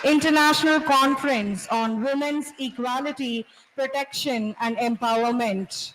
International Conference on Women's Equality, Protection and Empowerment.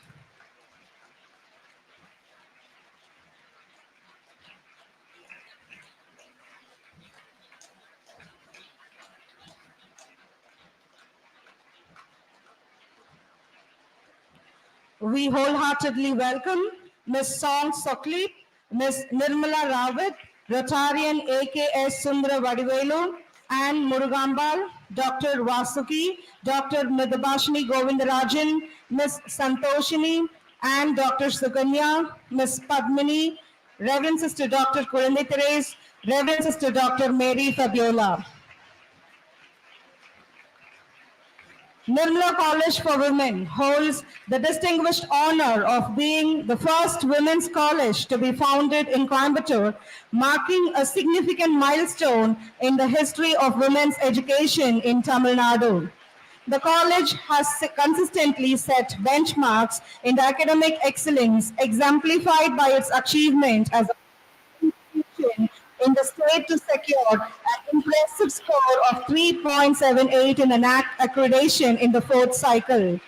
We wholeheartedly welcome Ms. Song Sokleep, Ms. Nirmala Rawat, Rotarian AKS Sundara Vadivelu, and Murugambal, Dr. Vasuki, Dr. Midabashini Govindarajan, Ms. Santoshini, and Dr. Suganya, Ms. Padmini, Reverend Sister Dr. Coimbatore, Reverend Sister Dr. Mary Fabiola. Nirmala College for Women holds the distinguished honor of being the first women's college to be founded in Coimbatore, marking a significant milestone in the history of women's education in Tamil Nadu. The college has consistently set benchmarks in the academic excellence, exemplified by its achievement as a institution in the state to secure an impressive score of 3.78 in the NAC accreditation in the fourth cycle.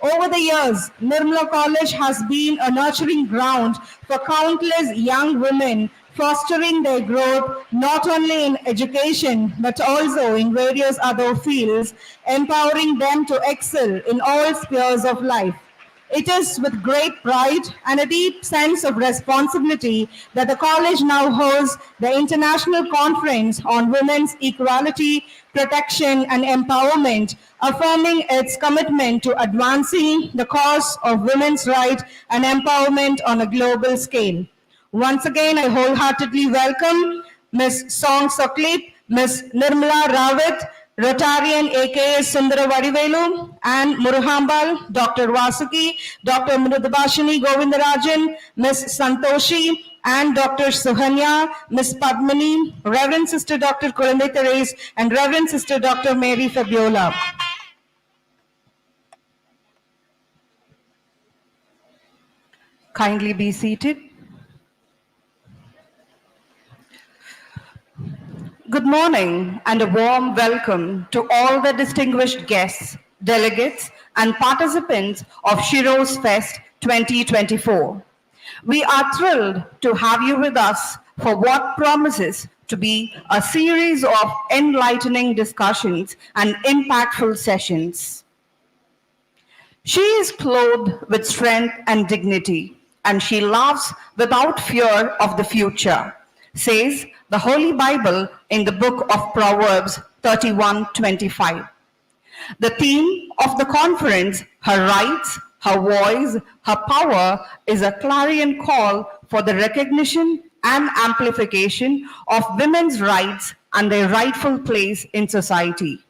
Over the years, Nirmala College has been a nurturing ground for countless young women, fostering their growth not only in education but also in various other fields, empowering them to excel in all spheres of life. It is with great pride and a deep sense of responsibility that the college now hosts the International Conference on Women's Equality, Protection and Empowerment, affirming its commitment to advancing the cause of women's rights and empowerment on a global scale. Once again, I wholeheartedly welcome Ms. Song Sokleep, Ms. Nirmala Rawat, Rotarian AKS Sundara Vadivelu, and Muruhambal, Dr. Vasuki, Dr. Midabashini Govindarajan, Ms. Santoshi, and Dr. Suhanya, Ms. Padmini, Reverend Sister Dr. Coimbatore, and Reverend Sister Dr. Mary Fabiola. Kindly be seated. Good morning and a warm welcome to all the distinguished guests, delegates and participants of Sheroes Fest 2024. We are thrilled to have you with us for what promises to be a series of enlightening discussions and impactful sessions. She is clothed with strength and dignity, and she laughs without fear of the future, says the Holy Bible in the book of Proverbs 31:25. The theme of the conference, Her Rights, Her Voice, Her Power, is a clarion call for the recognition and amplification of women's rights and their rightful place in society.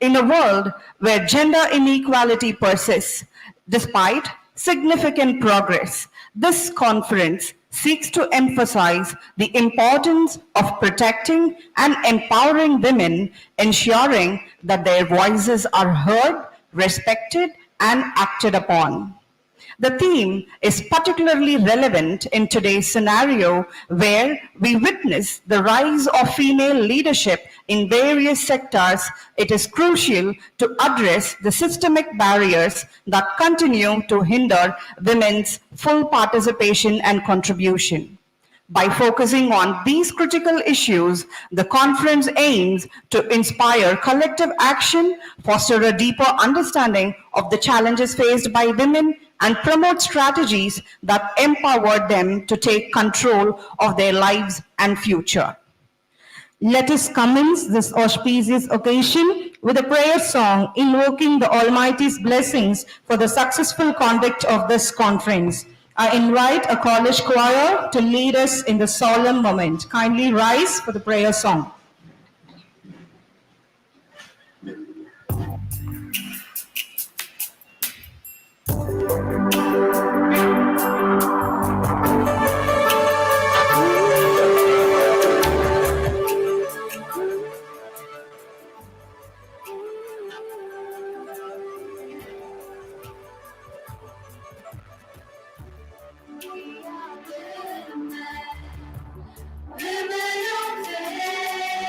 In a world where gender inequality persists, despite significant progress, this conference seeks to emphasize the importance of protecting and empowering women, ensuring that their voices are heard, respected, and acted upon. The theme is particularly relevant in today's scenario where we witness the rise of female leadership in various sectors. It is crucial to address the systemic barriers that continue to hinder women's full participation and contribution. By focusing on these critical issues, the conference aims to inspire collective action, foster a deeper understanding of the challenges faced by women, and promote strategies that empower them to take control of their lives and future. Let us commence this auspicious occasion with a prayer song invoking the Almighty's blessings for the successful conduct of this conference. I invite a college choir to lead us in the solemn moment. Kindly rise for the prayer song. Women of today.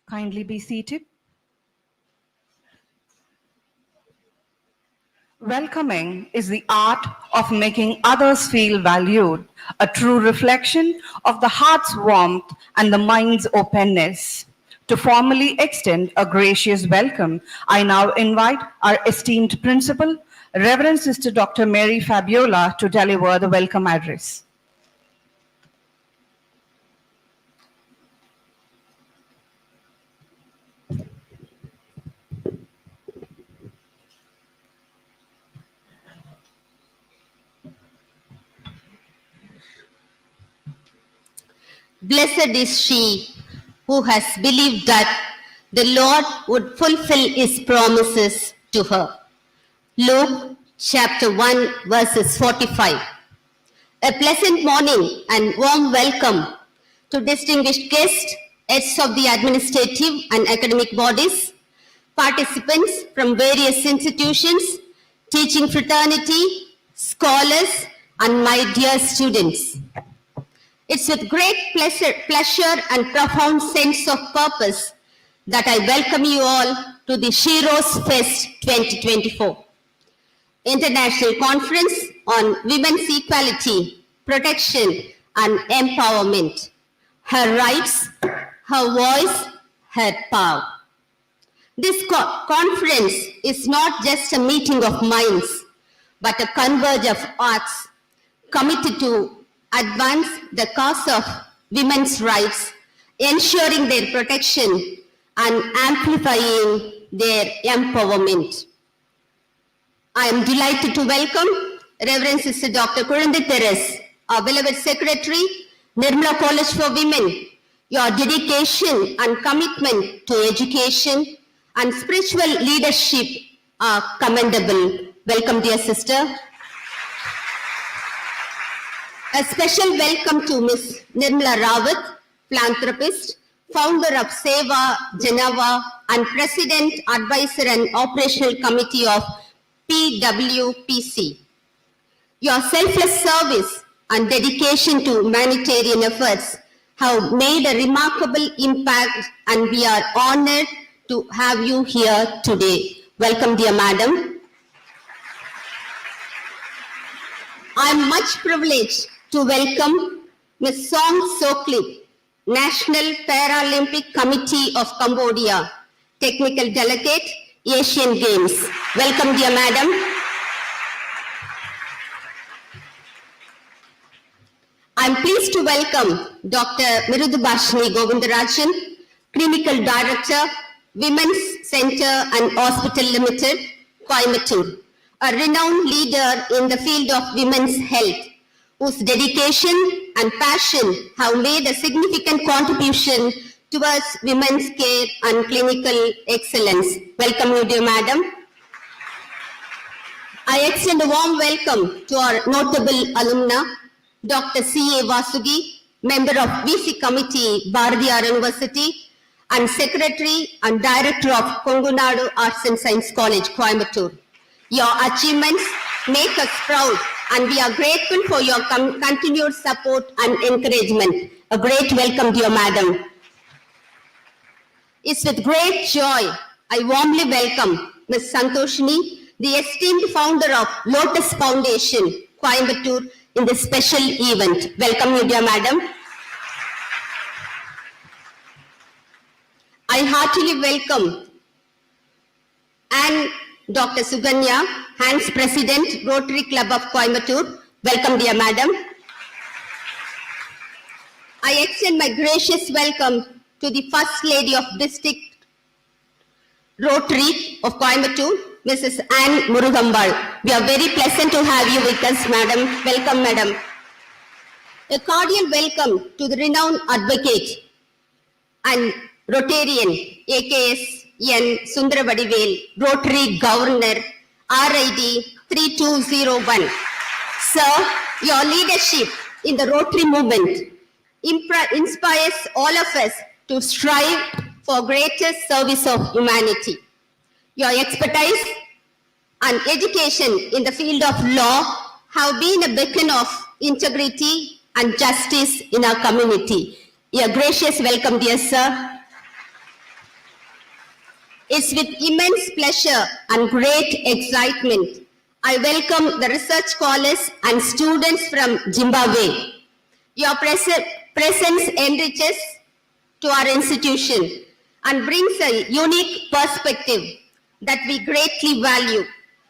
Kindly be seated. Welcoming is the art of making others feel valued, a true reflection of the heart's warmth and the mind's openness. To formally extend a gracious welcome, I now invite our esteemed principal, Reverend Sister Dr. Mary Fabiola, to deliver the welcome address. Blessed is she who has believed that the Lord would fulfill his promises to her. Luke chapter 1 verses 45. A pleasant morning and warm welcome to distinguished guests, heads of the administrative and academic bodies, participants from various institutions, teaching fraternity, scholars, and my dear students. It's with great pleasure and profound sense of purpose that I welcome you all to the Sheroes Fest 2024, International Conference on Women's Equality, Protection and Empowerment. Her rights, her voice, her power. This conference is not just a meeting of minds, but a converge of arts committed to advance the cause of women's rights, ensuring their protection and amplifying their empowerment. I am delighted to welcome Reverend Sister Dr. Commendation, our beloved Secretary, Nirmala College for Women. Your dedication and commitment to education and spiritual leadership are commendable. Welcome, dear sister. A special welcome to Ms. Nirmala Rawat, philanthropist, founder of Seva Geneva, and President, Advisor and Operational Committee of PWPC. Your selfless service and dedication to humanitarian efforts have made a remarkable impact, and we are honored to have you here today. Welcome, dear madam. I am much privileged to welcome Ms. Song Soklip, National Paralympic Committee of Cambodia, Technical Delegate, Asian Games. Welcome, dear madam. I am pleased to welcome Dr. Mirudubashini Govindarajan, Clinical Director, Women's Center and Hospital Limited, Coimbatore, a renowned leader in the field of women's health, whose dedication and passion have made a significant contribution towards women's care and clinical excellence. Welcome you, dear madam. I extend a warm welcome to our notable alumna, Dr. C.A. Vasugi, member of VC Committee, Bharathiar University, and Secretary and Director of Kongunadu Arts and Science College, Coimbatore. Your achievements make us proud, and we are grateful for your continued support and encouragement. A great welcome, dear madam. It's with great joy I warmly welcome Ms. Santoshini, the esteemed founder of Lotus Foundation, Coimbatore, in this special event. Welcome you, dear madam. I heartily welcome and Dr. Suganya, Hans President, Rotary Club of Coimbatore. Welcome, dear madam. I extend my gracious welcome to the First Lady of District Rotary of Coimbatore, Mrs. Anne Murugambal. We are very pleasant to have you with us, madam. Welcome, madam. A cordial welcome to the renowned advocate and Rotarian, AKS N. Sundaravadivel, Rotary Governor, RID 3201. Sir, your leadership in the Rotary movement inspires all of us to strive for greater service of humanity. Your expertise and education in the field of law have been a beacon of integrity and justice in our community. A gracious welcome, dear sir. It's with immense pleasure and great excitement I welcome the research scholars and students from Zimbabwe. Your presence enriches to our institution and brings a unique perspective that we greatly value.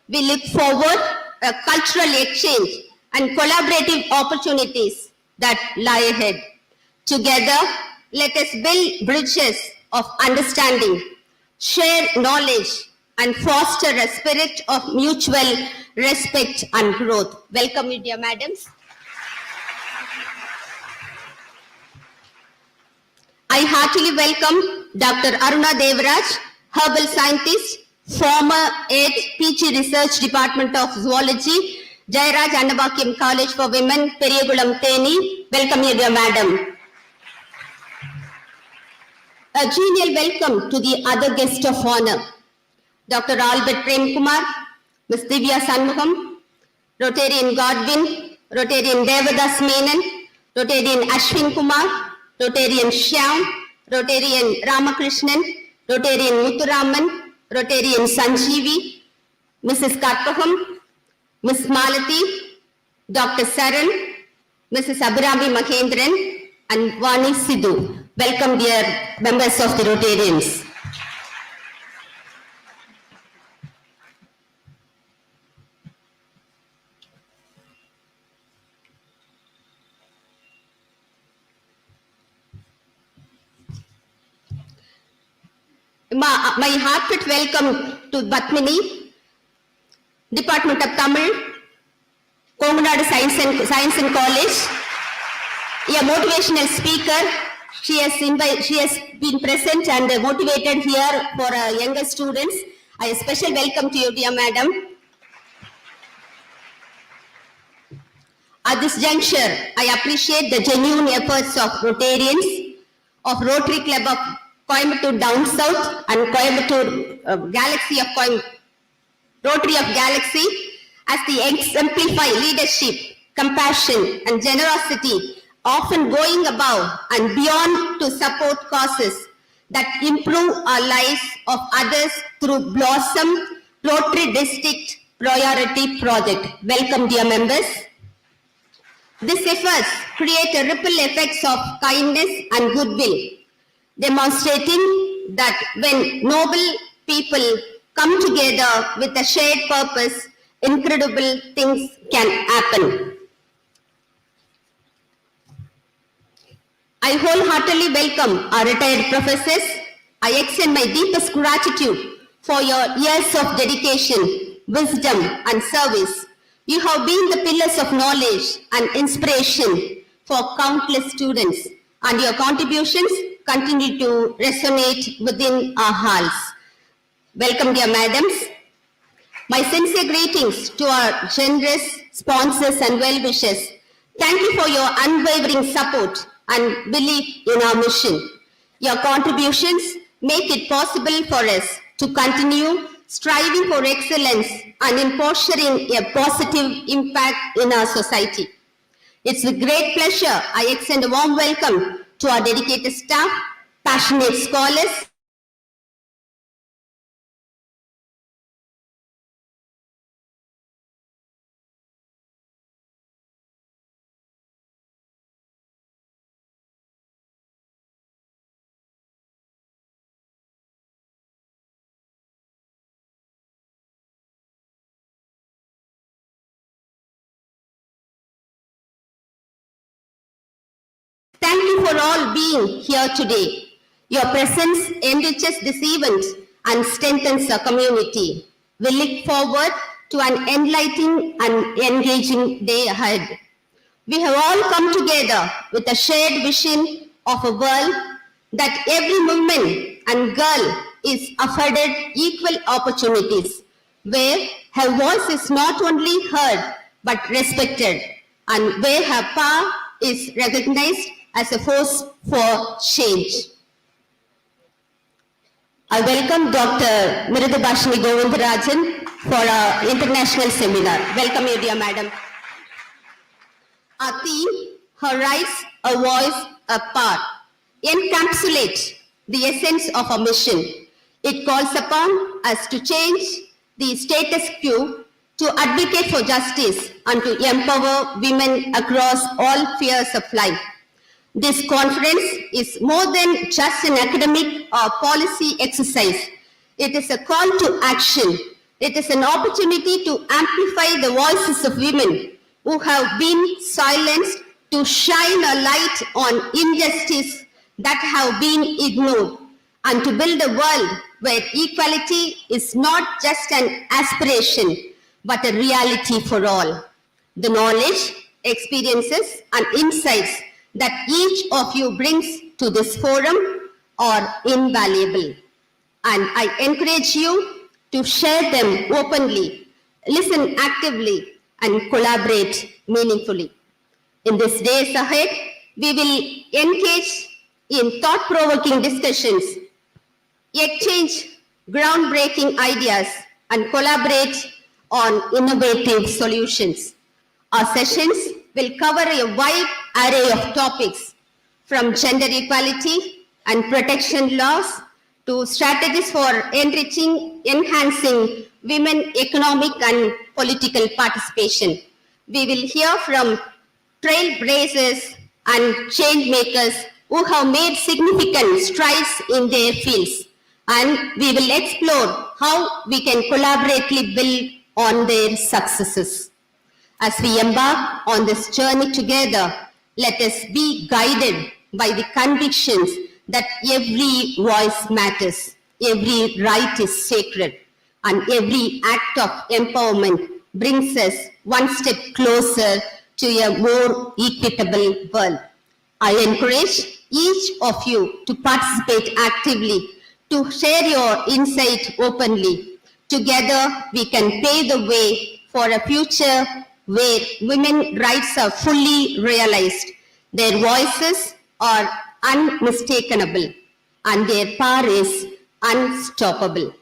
We look forward to cultural exchange and collaborative opportunities that lie ahead. Together, let us build bridges of understanding, share knowledge, and foster a spirit of mutual respect and growth. Welcome, you, dear madams. I heartily welcome Dr. Aruna Devaraj, herbal scientist, former 8th PG Research Department of Zoology, Jayaraj Annavakyam College for Women, Periyagulam, Theni. Welcome, you, dear madam. A genial welcome to the other guest of honor, Dr. Albert Prem Kumar, Ms. Divya Sanmukham, Rotarian Godwin, Rotarian Devadas Menon, Rotarian Ashwin Kumar, Rotarian Shyam, Rotarian Ramakrishnan, Rotarian Muthuraman, Rotarian Sanjeevi, Mrs. Karpaham, Ms. Malati, Dr. Saran, Mrs. Abhirami Mahendran, and Vani Sidhu. Welcome, dear members of the Rotarians. My heartfelt welcome to Batmini, Department of Tamil, Coimbatore Science and College, a motivational speaker. She has been present and motivated here for younger students. A special welcome to you, dear madam. At this juncture, I appreciate the genuine efforts of Rotarians of Rotary Club of Coimbatore Down South and Coimbatore Galaxy of Rotary of Galaxy as they exemplify leadership, compassion, and generosity, often going above and beyond to support causes that improve our lives of others through Blossom Rotary District Priority Project. Welcome, dear members. These efforts create a ripple effects of kindness and goodwill, demonstrating that when noble people come together with a shared purpose, incredible things can happen. I wholeheartedly welcome our retired professors. I extend my deepest gratitude for your years of dedication, wisdom, and service. You have been the pillars of knowledge and inspiration for countless students, and your contributions continue to resonate within our halls. Welcome, dear madams. My sincere greetings to our generous sponsors and well-wishers. Thank you for your unwavering support and belief in our mission. Your contributions make it possible for us to continue striving for excellence and in fostering a positive impact in our society. It's with great pleasure I extend a warm welcome to our dedicated staff, passionate scholars, thank you for all being here today. Your presence enriches this event and strengthens our community. We look forward to an enlightening and engaging day ahead. We have all come together with a shared vision of a world that every woman and girl is afforded equal opportunities, where her voice is not only heard but respected, and where her power is recognized as a force for change. I welcome Dr. Mirudubhashini Govindarajan for our international seminar. Welcome you, dear madam. Our theme, her rights, a voice, a part, encapsulate the essence of our mission. It calls upon us to change the status quo, to advocate for justice, and to empower women across all spheres of life. This conference is more than just an academic or policy exercise. It is a call to action. It is an opportunity to amplify the voices of women who have been silenced, to shine a light on injustice that have been ignored, and to build a world where equality is not just an aspiration, but a reality for all. The knowledge, experiences, and insights that each of you brings to this forum are invaluable. And I encourage you to share them openly, listen actively, and collaborate meaningfully. In these days ahead, we will engage in thought-provoking discussions, exchange groundbreaking ideas, and collaborate on innovative solutions. Our sessions will cover a wide array of topics, from gender equality and protection laws to strategies for enhancing women economic and political participation. We will hear from trailblazers and change makers who have made significant strides in their fields, and we will explore how we can collaboratively build on their successes. As we embark on this journey together, let us be guided by the convictions that every voice matters, every right is sacred, and every act of empowerment brings us one step closer to a more equitable world. I encourage each of you to participate actively, to share your insight openly. Together, we can pave the way for a future where women's rights are fully realized, their voices are unmistakable, and their power is unstoppable.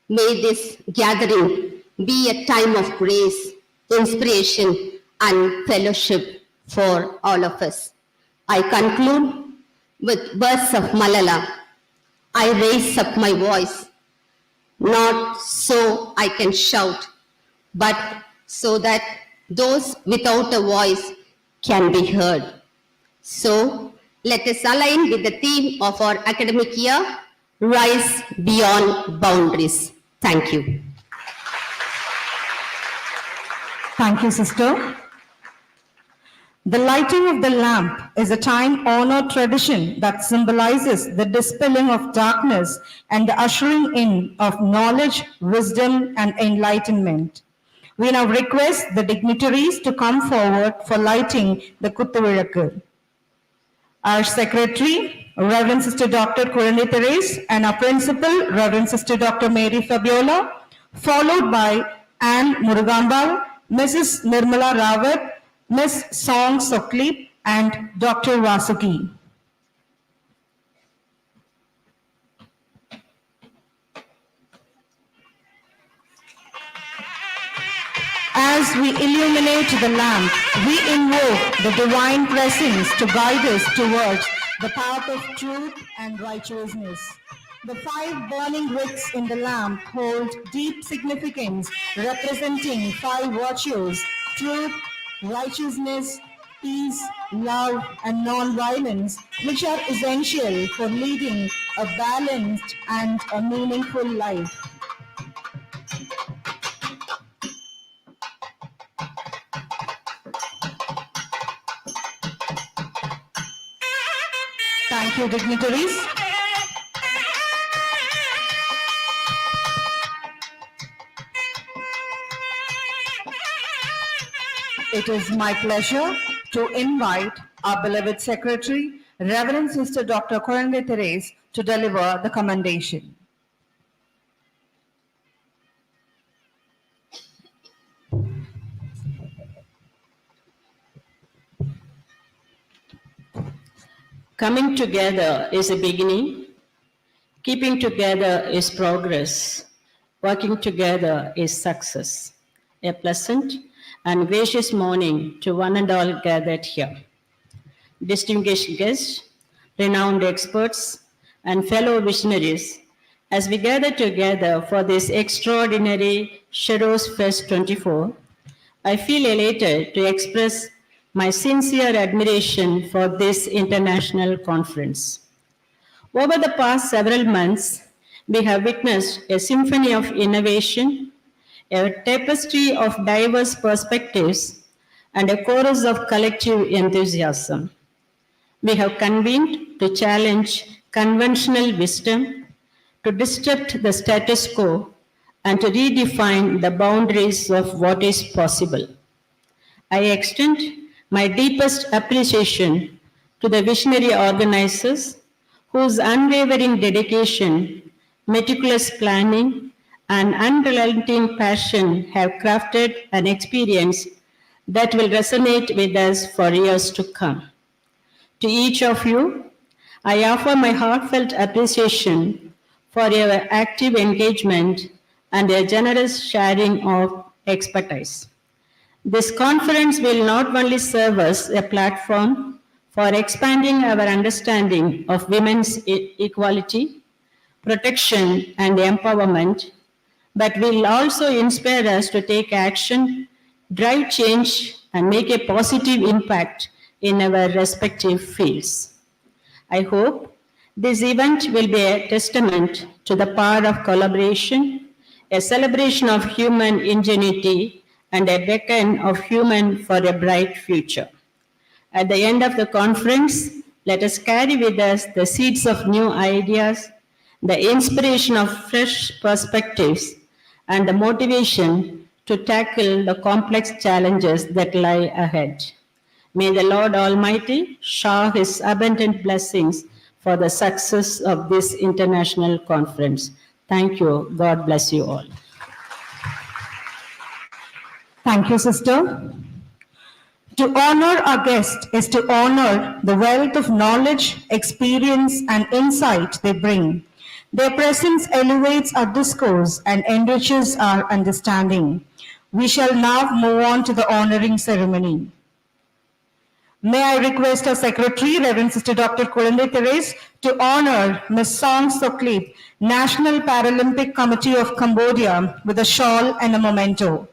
May this gathering be a time of grace, inspiration, and fellowship for all of us. I conclude with verse of Malala. I raise up my voice, not so I can shout, but so that those without a voice can be heard. So let us align with the theme of our academic year, Rise Beyond Boundaries. Thank you. Thank you, sister. The lighting of the lamp is a time-honored tradition that symbolizes the dispelling of darkness and the ushering in of knowledge, wisdom, and enlightenment. We now request the dignitaries to come forward for lighting the Kuttuvilakku. Our Secretary, Reverend Sister Dr. Commendation, and our Principal, Reverend Sister Dr. Mary Fabiola, followed by Anne Murugambal, Mrs. Nirmala Rawat, Ms. Song Soklip, and Dr. Vasuki. As we illuminate the lamp, we invoke the divine presence to guide us towards the path of truth and righteousness. The 5 burning wicks in the lamp hold deep significance, representing 5 virtues: truth, righteousness, peace, love, and non-violence, which are essential for leading a balanced and a meaningful life. Thank you, dignitaries. It is my pleasure to invite our beloved Secretary, Reverend Sister Dr. Coimbatore, to deliver the commendation. Coming together is a beginning. Keeping together is progress. Working together is success. A pleasant and gracious morning to one and all gathered here. Distinguished guests, renowned experts, and fellow visionaries, As we gather together for this extraordinary Sheroes Fest 24, I feel elated to express my sincere admiration for this international conference. Over the past several months, we have witnessed a symphony of innovation, a tapestry of diverse perspectives, and a chorus of collective enthusiasm. We have convened to challenge conventional wisdom, to disrupt the status quo, and to redefine the boundaries of what is possible. I extend my deepest appreciation to the visionary organizers whose unwavering dedication, meticulous planning, and unrelenting passion have crafted an experience that will resonate with us for years to come. To each of you, I offer my heartfelt appreciation for your active engagement and your generous sharing of expertise. This conference will not only serve as a platform for expanding our understanding of women's equality, protection, and empowerment, but will also inspire us to take action, drive change, and make a positive impact in our respective fields. I hope this event will be a testament to the power of collaboration, a celebration of human ingenuity, and a beacon of human for a bright future. At the end of the conference, let us carry with us the seeds of new ideas, the inspiration of fresh perspectives, and the motivation to tackle the complex challenges that lie ahead. May the Lord Almighty shower His abundant blessings for the success of this international conference. Thank you. God bless you all. Thank you, sister. To honor our guest is to honor the wealth of knowledge, experience, and insight they bring. Their presence elevates our discourse and enriches our understanding. We shall now move on to the honoring ceremony. May I request our Secretary, Reverend Sister Dr. Commendation, to honor Ms. Song Soklit, National Paralympic Committee of Cambodia, with a shawl and a memento.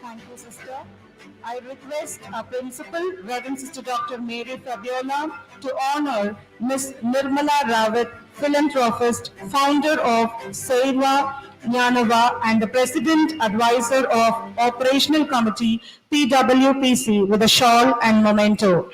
Thank you, sister. I request our principal, Reverend Sister Dr. Mary Fabiola, to honor Ms. Nirmala Rawat, philanthropist, founder of Seva Jnanava, and the President Advisor of Operational Committee, PWPC, with a shawl and memento.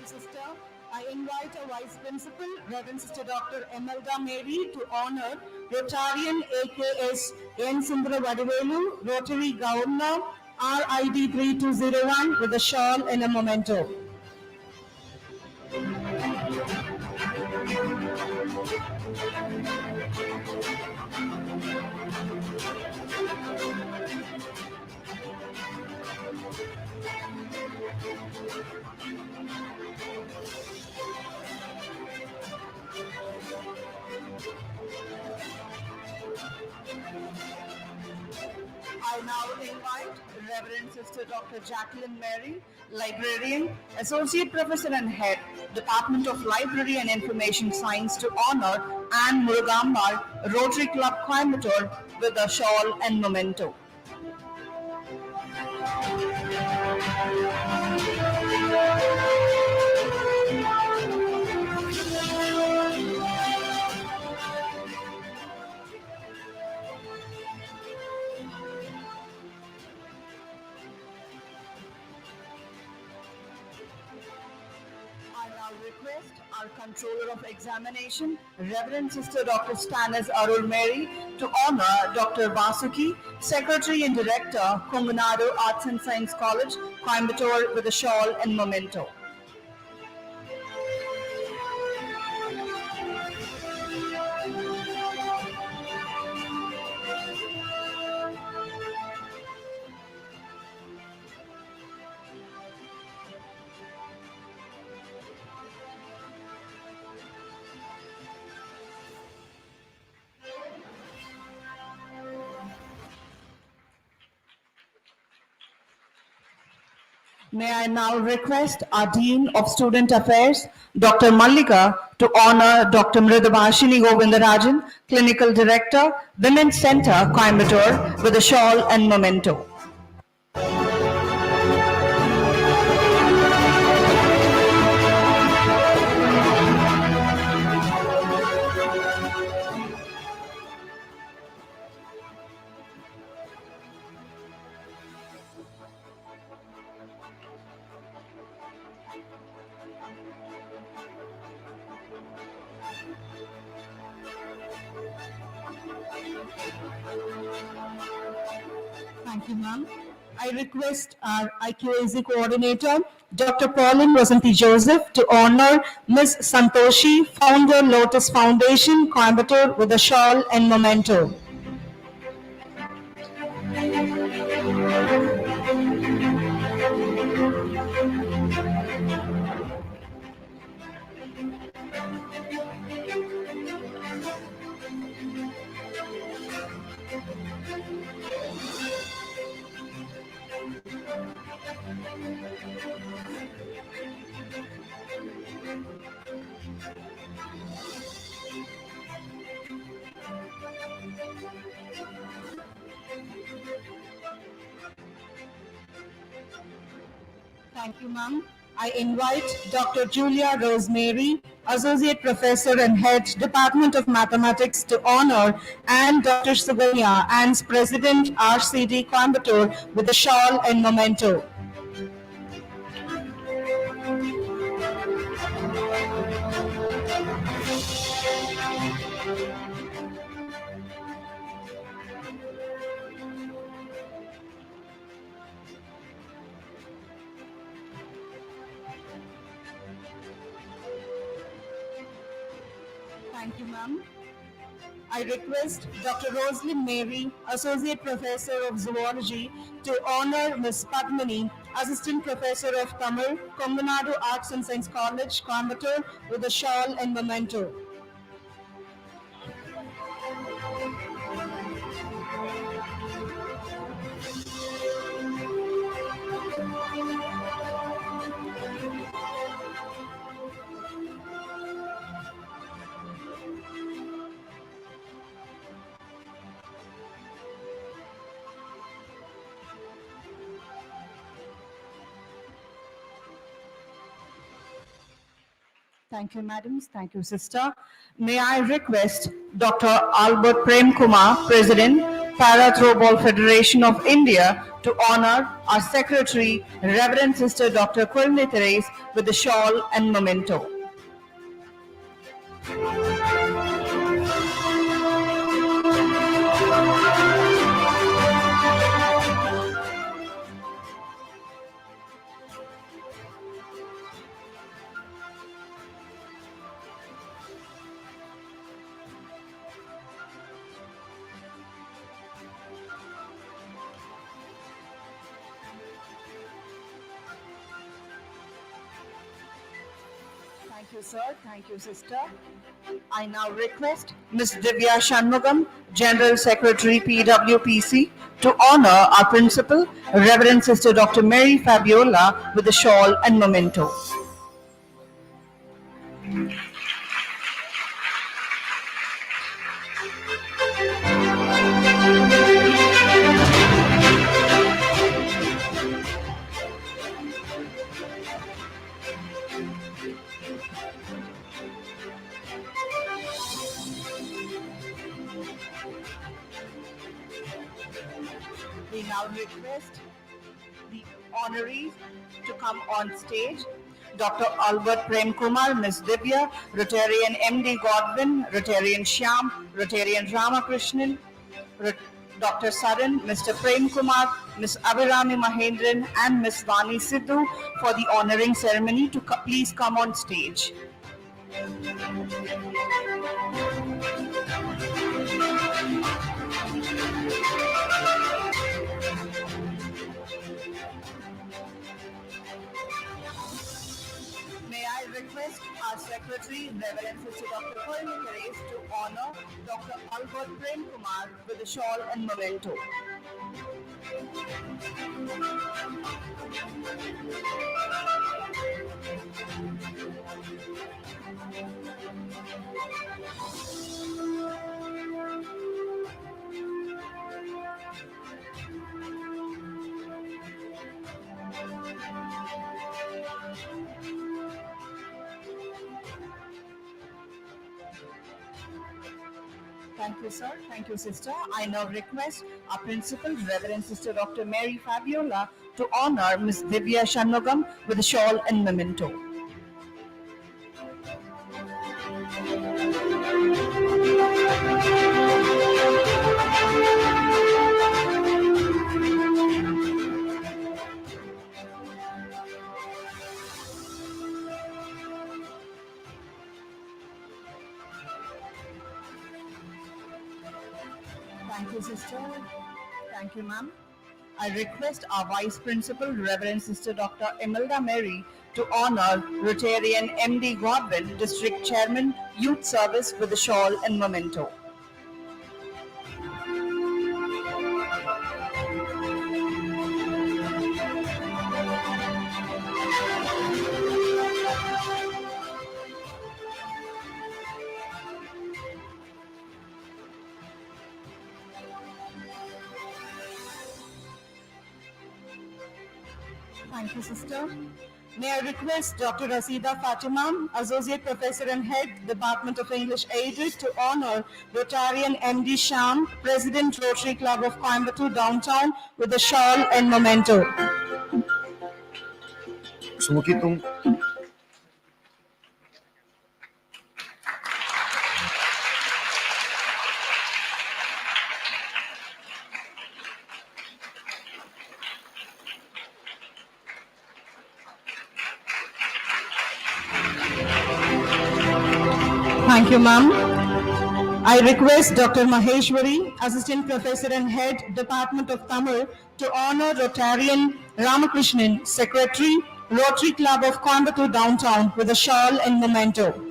Sister, I invite our Vice Principal, Reverend Sister Dr. Emelda Mary, to honor Rotarian AKS N. Sundara Vadivelu, Rotary Governor, RID 3201, with a shawl and a memento. I now invite Reverend Sister Dr. Jacqueline Mary, Librarian, Associate Professor and Head, Department of Library and Information Science, to honor Anne Murugambar, Rotary Club Coimbatore, with a shawl and memento. request our Controller of Examination, Reverend Sister Dr. Stanis Arul Mary, to honor Dr. Vasuki, Secretary and Director, Coimbatore Arts and Science College, Coimbatore, with a shawl and memento. May I now request our Dean of Student Affairs, Dr. Mallika, to honor Dr. Mridabhashini Govindarajan, Clinical Director, Women's Center, Coimbatore, with a shawl and memento. Thank you, ma'am. I request our IQAC coordinator, Dr. Pauline Vasanthi Joseph, to honor Ms. Santoshi, founder, Lotus Foundation, Coimbatore, with a shawl and memento. Thank you, ma'am. I invite Dr. Julia Rosemary, Associate Professor and Head, Department of Mathematics, to honor, and Dr. Suganya, AND's President, RCD Coimbatore, with a shawl and memento. Thank you, ma'am. I request Dr. Rosalind Mary, Associate Professor of Zoology, to honor Ms. Padmini, Assistant Professor of Tamil, Commendation Arts and Science College, Coimbatore, with a shawl and memento. Thank you, madams. Thank you, sister. May I request Dr. Albert Prem Kumar, President, Para Throwball Federation of India, to honor our Secretary, Reverend Sister Dr. Coimbatore, with the shawl and memento. Thank you, sir. Thank you, sister. I now request Ms. Divya Shanmugam, General Secretary, PWPC, to honor our principal, Reverend Sister Dr. Mary Fabiola, with a shawl and memento. We now request the honorees to come on stage. Dr. Albert Prem Kumar, Ms. Divya, Rotarian MD Godwin, Rotarian Shyam, Rotarian Ramakrishnan, Dr. Saran, Mr. Prem Kumar, Ms. Abhirami Mahendran, and Ms. Vani Sidhu for the honoring ceremony to please come on stage. May I request our Secretary, Reverend Sister Dr. Coimbatore, to honor Dr. Albert Prem Kumar with a shawl and memento. Thank you, sir. Thank you, sister. I now request our principal, Reverend Sister Dr. Mary Fabiola, to honor Ms. Divya Shanmugam with a shawl and memento. Thank you, sister. Thank you, ma'am. I request our Vice Principal, Reverend Sister Dr. Imelda Mary, to honor Rotarian MD Godwin, District Chairman, Youth Service with a shawl and memento. Thank you, sister. May I request Dr. Rasida Fatima, Associate Professor and Head, Department of English Aided, to honor Rotarian MD Sham, President Rotary Club of Coimbatore Downtown, with a shawl and memento. Sumukitong Thank you, ma'am. I request Dr. Maheshwari, Assistant Professor and Head, Department of Tamil, to honor Rotarian Ramakrishnan, Secretary, Rotary Club of Coimbatore Downtown, with a shawl and memento.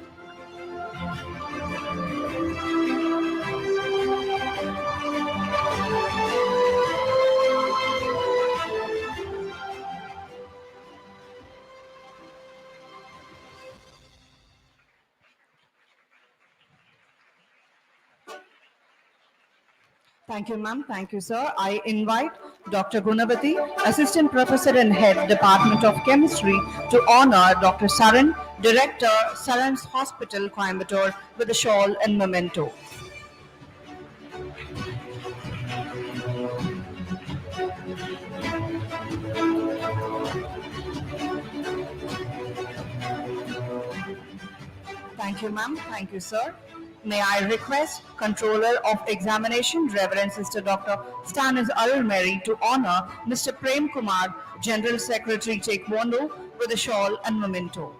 Thank you, ma'am. Thank you, sir. I invite Dr. Gunavati, Assistant Professor and Head, Department of Chemistry, to honor Dr. Saran, Director, Saran's Hospital, Coimbatore, with a shawl and memento. Thank you, ma'am. Thank you, sir. May I request Controller of Examination, Reverend Sister Dr. Stanis Arulmeri, to honor Mr. Prem Kumar, General Secretary, Taekwondo, with a shawl and memento.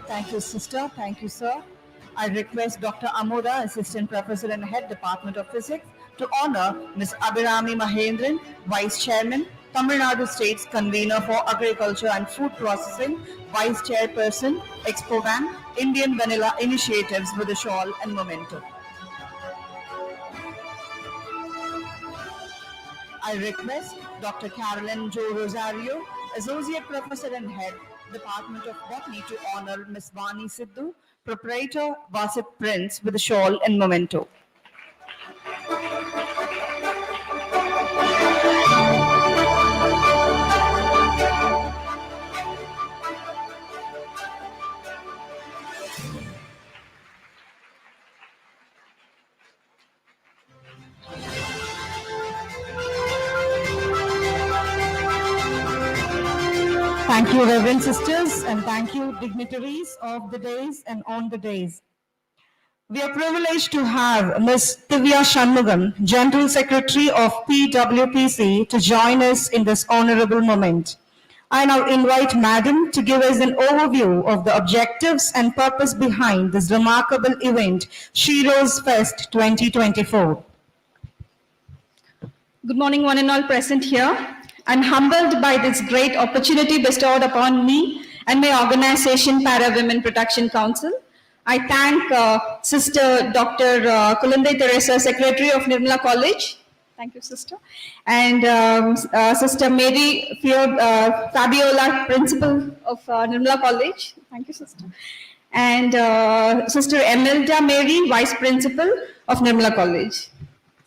Thank you, sister. Thank you, sir. I request Dr. Amoda, Assistant Professor and Head, Department of Physics, to honor Ms. Abhirami Mahendran, Vice Chairman, Tamil Nadu State's Convener for Agriculture and Food Processing, Vice Chairperson, ExpoVan, Indian Vanilla Initiatives, with a shawl and memento. I request Dr. Carolyn Jo Rosario, Associate Professor and Head, Department of Botany, to honor Ms. Vani Sidhu, Proprietor, Vasit Prince, with a shawl and memento. Thank you, Reverend Sisters, and thank you, dignitaries of the days and on the days. We are privileged to have Ms. Divya Shanmugam, General Secretary of PWPC, to join us in this honorable moment. I now invite Madam to give us an overview of the objectives and purpose behind this remarkable event, Sheroes Fest 2024. Good morning, one and all present here. I'm humbled by this great opportunity bestowed upon me and my organization, Para Women Protection Council. I thank Sister Dr. Kulande Teresa, Secretary of Nirmala College. Thank you, Sister. And Sister Mary Fabiola, Principal of Nirmala College. Thank you, Sister. And Sister Emelda Mary, Vice Principal of Nirmala College.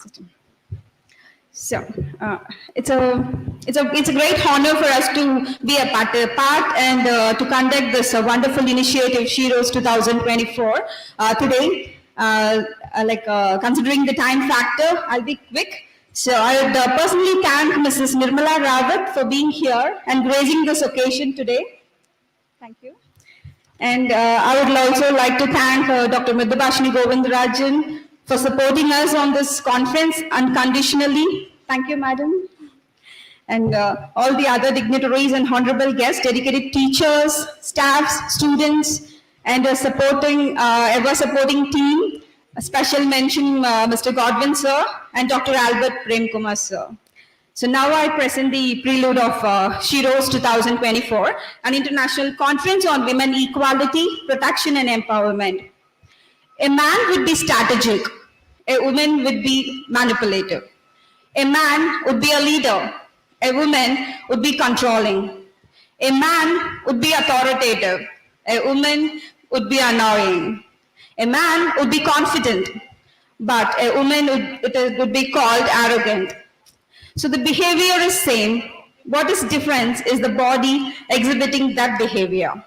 Sister. So it's a great honor for us to be a part and to conduct this wonderful initiative, Sheroes 2024 today. Considering the time factor, I'll be quick. So I would personally thank Mrs. Nirmala Rawat for being here and gracing this occasion today. Thank you. And I would also like to thank Dr. Midhabashini Govindarajan for supporting us on this conference unconditionally. Thank you, Madam. And all the other dignitaries and honorable guests, dedicated teachers, staffs, students, and a ever-supporting team. A special mention, Mr. Godwin, sir, and Dr. Albert Premkumar, sir. So now I present the prelude of Sheroes 2024, an international conference on women equality, protection, and empowerment. A man would be strategic. A woman would be manipulative. A man would be a leader. A woman would be controlling. A man would be authoritative. A woman would be annoying. A man would be confident, but a woman would be called arrogant. So the behavior is same. What is different is the body exhibiting that behavior.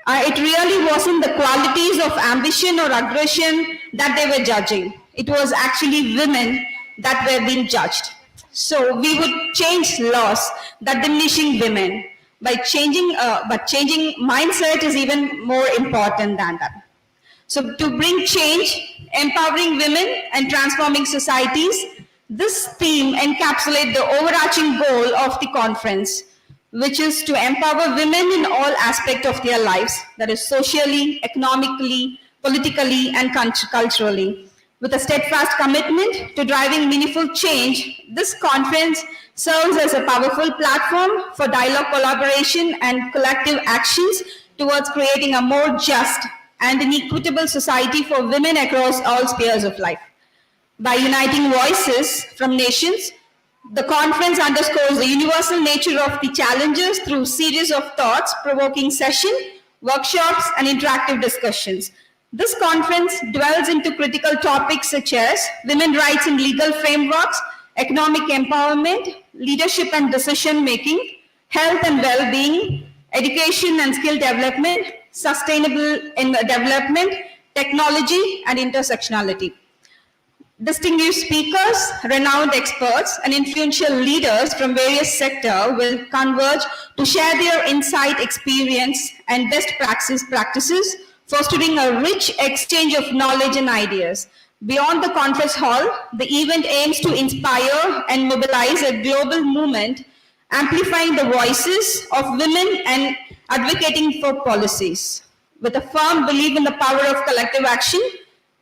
It really wasn't the qualities of ambition or aggression that they were judging. It was actually women that were being judged. So we would change laws that diminishing women by changing mindset is even more important than that. So to bring change, empowering women and transforming societies, this theme encapsulates the overarching goal of the conference, which is to empower women in all aspects of their lives, that is socially, economically, politically, and culturally. With a steadfast commitment to driving meaningful change, this conference serves as a powerful platform for dialogue, collaboration, and collective actions towards creating a more just and an equitable society for women across all spheres of life. By uniting voices from nations, the conference underscores the universal nature of the challenges through a series of thoughts-provoking sessions, workshops, and interactive discussions. This conference dwells into critical topics such as women's rights and legal frameworks, economic empowerment, leadership and decision-making, health and well-being, education and skill development, sustainable development, technology, and intersectionality. Distinguished speakers, renowned experts, and influential leaders from various sectors will converge to share their insight, experience, and best practices, fostering a rich exchange of knowledge and ideas. Beyond the conference hall, the event aims to inspire and mobilize a global movement, amplifying the voices of women and advocating for policies. With a firm belief in the power of collective action,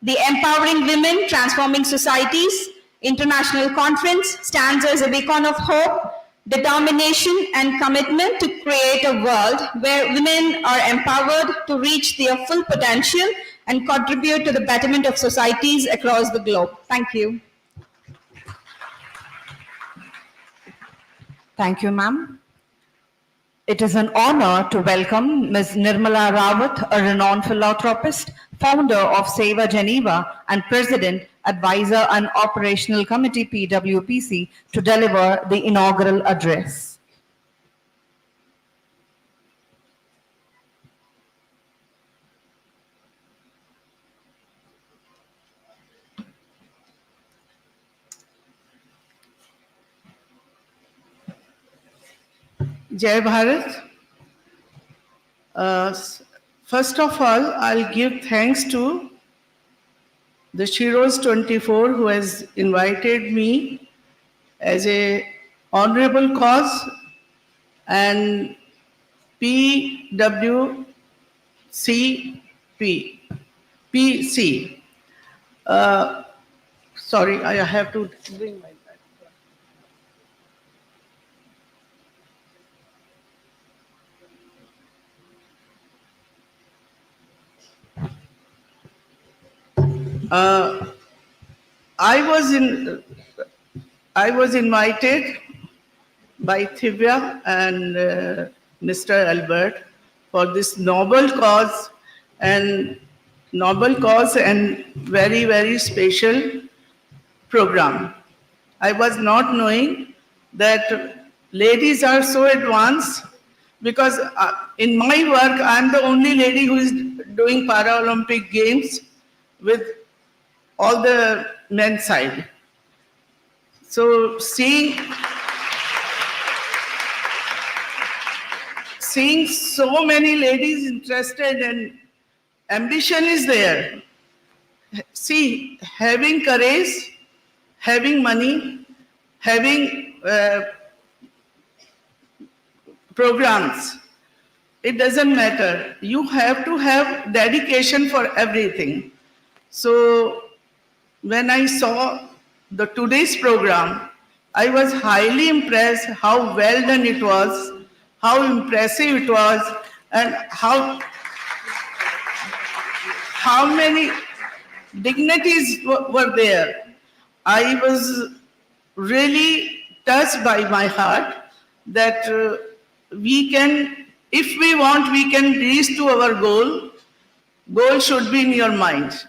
the Empowering Women, Transforming Societies International Conference stands as a beacon of hope, determination, and commitment to create a world where women are empowered to reach their full potential and contribute to the betterment of societies across the globe. Thank you. Thank you, ma'am. It is an honor to welcome Ms. Nirmala Rawat, a renowned philanthropist, founder of Seva Geneva and President, Advisor and Operational Committee PWPC, to deliver the inaugural address. Jai Bharat. First of all, I'll give thanks to the Sheroes 24 who has invited me as a honorable cause, and PC. Sorry, I have to bring my I was invited by Thivya and Mr. Albert for this noble cause and very, very special program. I was not knowing that ladies are so advanced, because in my work, I'm the only lady who is doing Paralympic Games with all the men's side. So seeing so many ladies interested and ambition is there. See, having courage, having money, having programs, it doesn't matter. You have to have dedication for everything. So when I saw today's program, I was highly impressed how well done it was, how impressive it was, and how many dignities were there. I was really touched by my heart that we can, if we want, we can reach to our goal. Goal should be in your mind.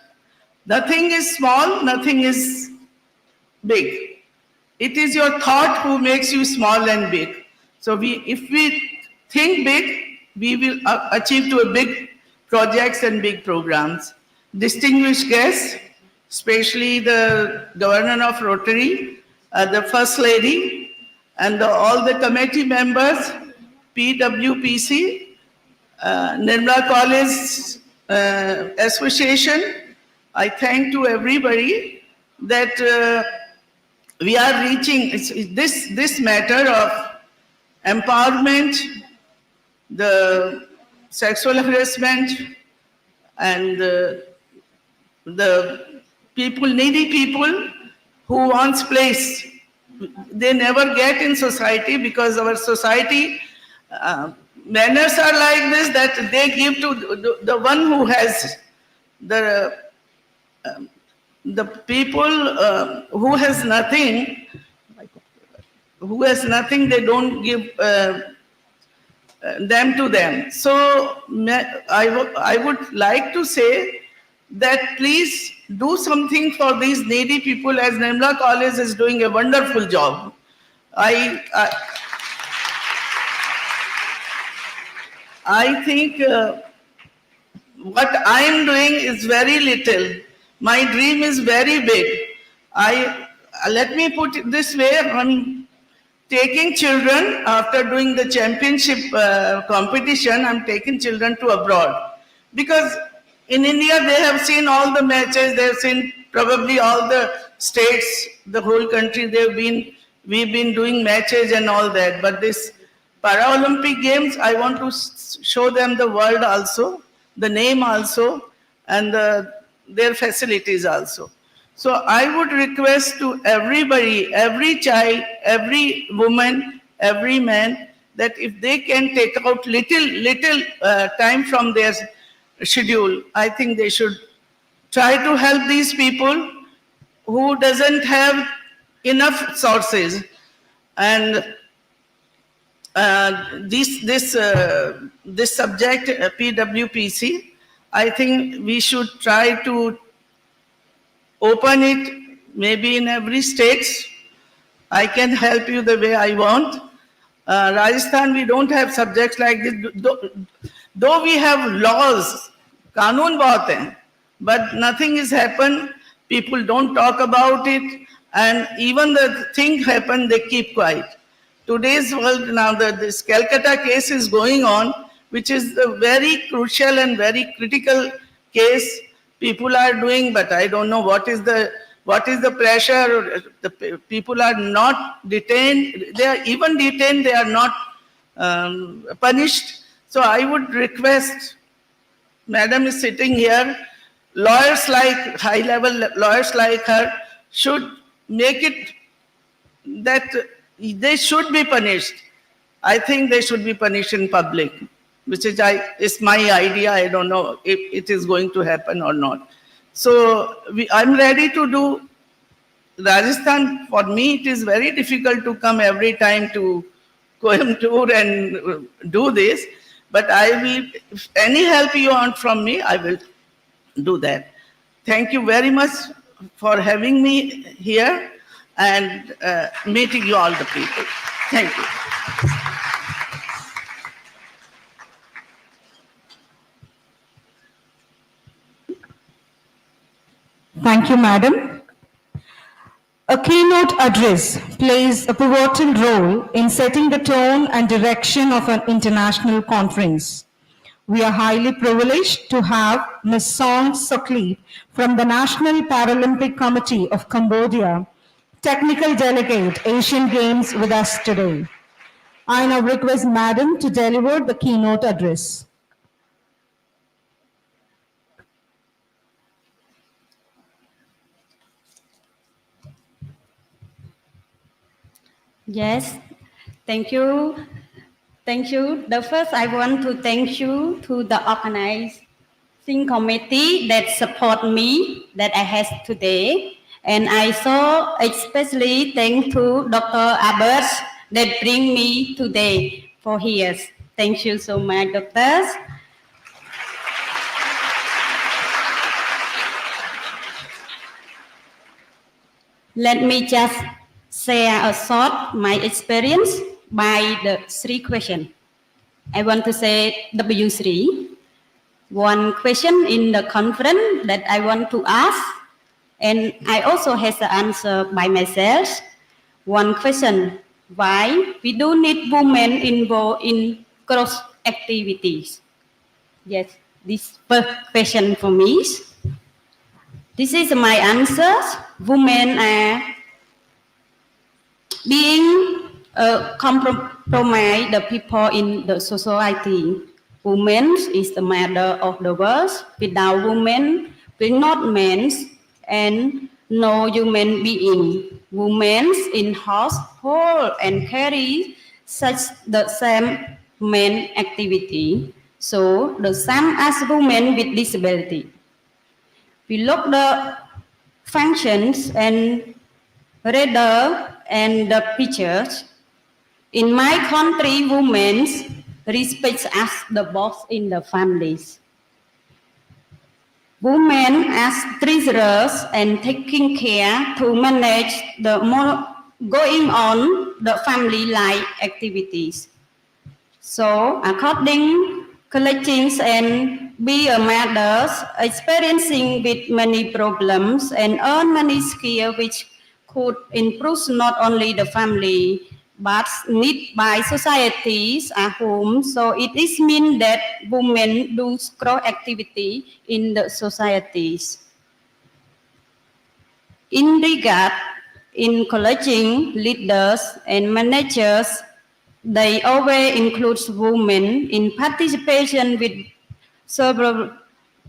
Nothing is small, nothing is big. It is your thought who makes you small and big. So if we think big, we will achieve to a big projects and big programs. Distinguished guests, especially the Governor of Rotary, the First Lady, and all the committee members, PWPC, Nirmala College Association. I thank to everybody that we are reaching this matter of empowerment, the sexual harassment, and the people, needy people who wants place. They never get in society because our society manners are like this, that they give to the one who has the people who has nothing, they don't give them to them. So I would like to say that please do something for these needy people, as Nirmala College is doing a wonderful job. I think what I am doing is very little. My dream is very big. Let me put it this way, I'm taking children, after doing the championship competition, I'm taking children to abroad. Because in India, they have seen all the matches, they have seen probably all the states, the whole country, we've been doing matches and all that. But this Paralympic Games, I want to show them the world also, the name also, and their facilities also. So I would request to everybody, every child, every woman, every man, that if they can take out little time from their schedule, I think they should try to help these people who doesn't have enough sources. And this subject, PWPC, I think we should try to open it maybe in every state. I can help you the way I want. Rajasthan, we don't have subjects like this. Though we have laws, कानून बहुत हैं, but nothing has happened. People don't talk about it, and even the thing happen, they keep quiet. Today's world now, this Calcutta case is going on, which is a very crucial and very critical case people are doing, but I don't know what is the pressure. The people are not detained. They are even detained, they are not punished. So I would request, Madam is sitting here, lawyers like, high-level lawyers like her should make it that they should be punished. I think they should be punished in public, which is my idea. I don't know if it is going to happen or not. So I'm ready to do Rajasthan. For me, it is very difficult to come every time to Coimbatore and do this. But I will, if any help you want from me, I will do that. Thank you very much for having me here and meeting you all the people. Thank you. Thank you, Madam. A keynote address plays a pivotal role in setting the tone and direction of an international conference. We are highly privileged to have Ms. Song Sokli from the National Paralympic Committee of Cambodia, Technical Delegate, Asian Games, with us today. I now request Madam to deliver the keynote address. Yes, thank you. Thank you. The first, I want to thank you to the organizing committee that support me that I have today. And I so especially thank to Dr. Abbas that bring me today for here. Thank you so much, doctors. Let me just share a short my experience by the three questions. I want to say W3. One question in the conference that I want to ask, and I also have the answer by myself. One question, why we do need women involved in cross activities? Yes, this first question for me. This is my answer. Women are being compromise the people in the society. Women is the mother of the world. Without women, will not men and no human being. Women in household and carry such the same men activity. So the same as women with disability. We look the functions and radar and the pictures. In my country, women respect as the boss in the families. Women as treasurers and taking care to manage the more going on the family life activities. So according collecting and be a mother experiencing with many problems and earn many skills which could improve not only the family but need by societies at home. So it is mean that women do cross activity in the societies. In regard, in collecting leaders and managers, they always include women in participation with several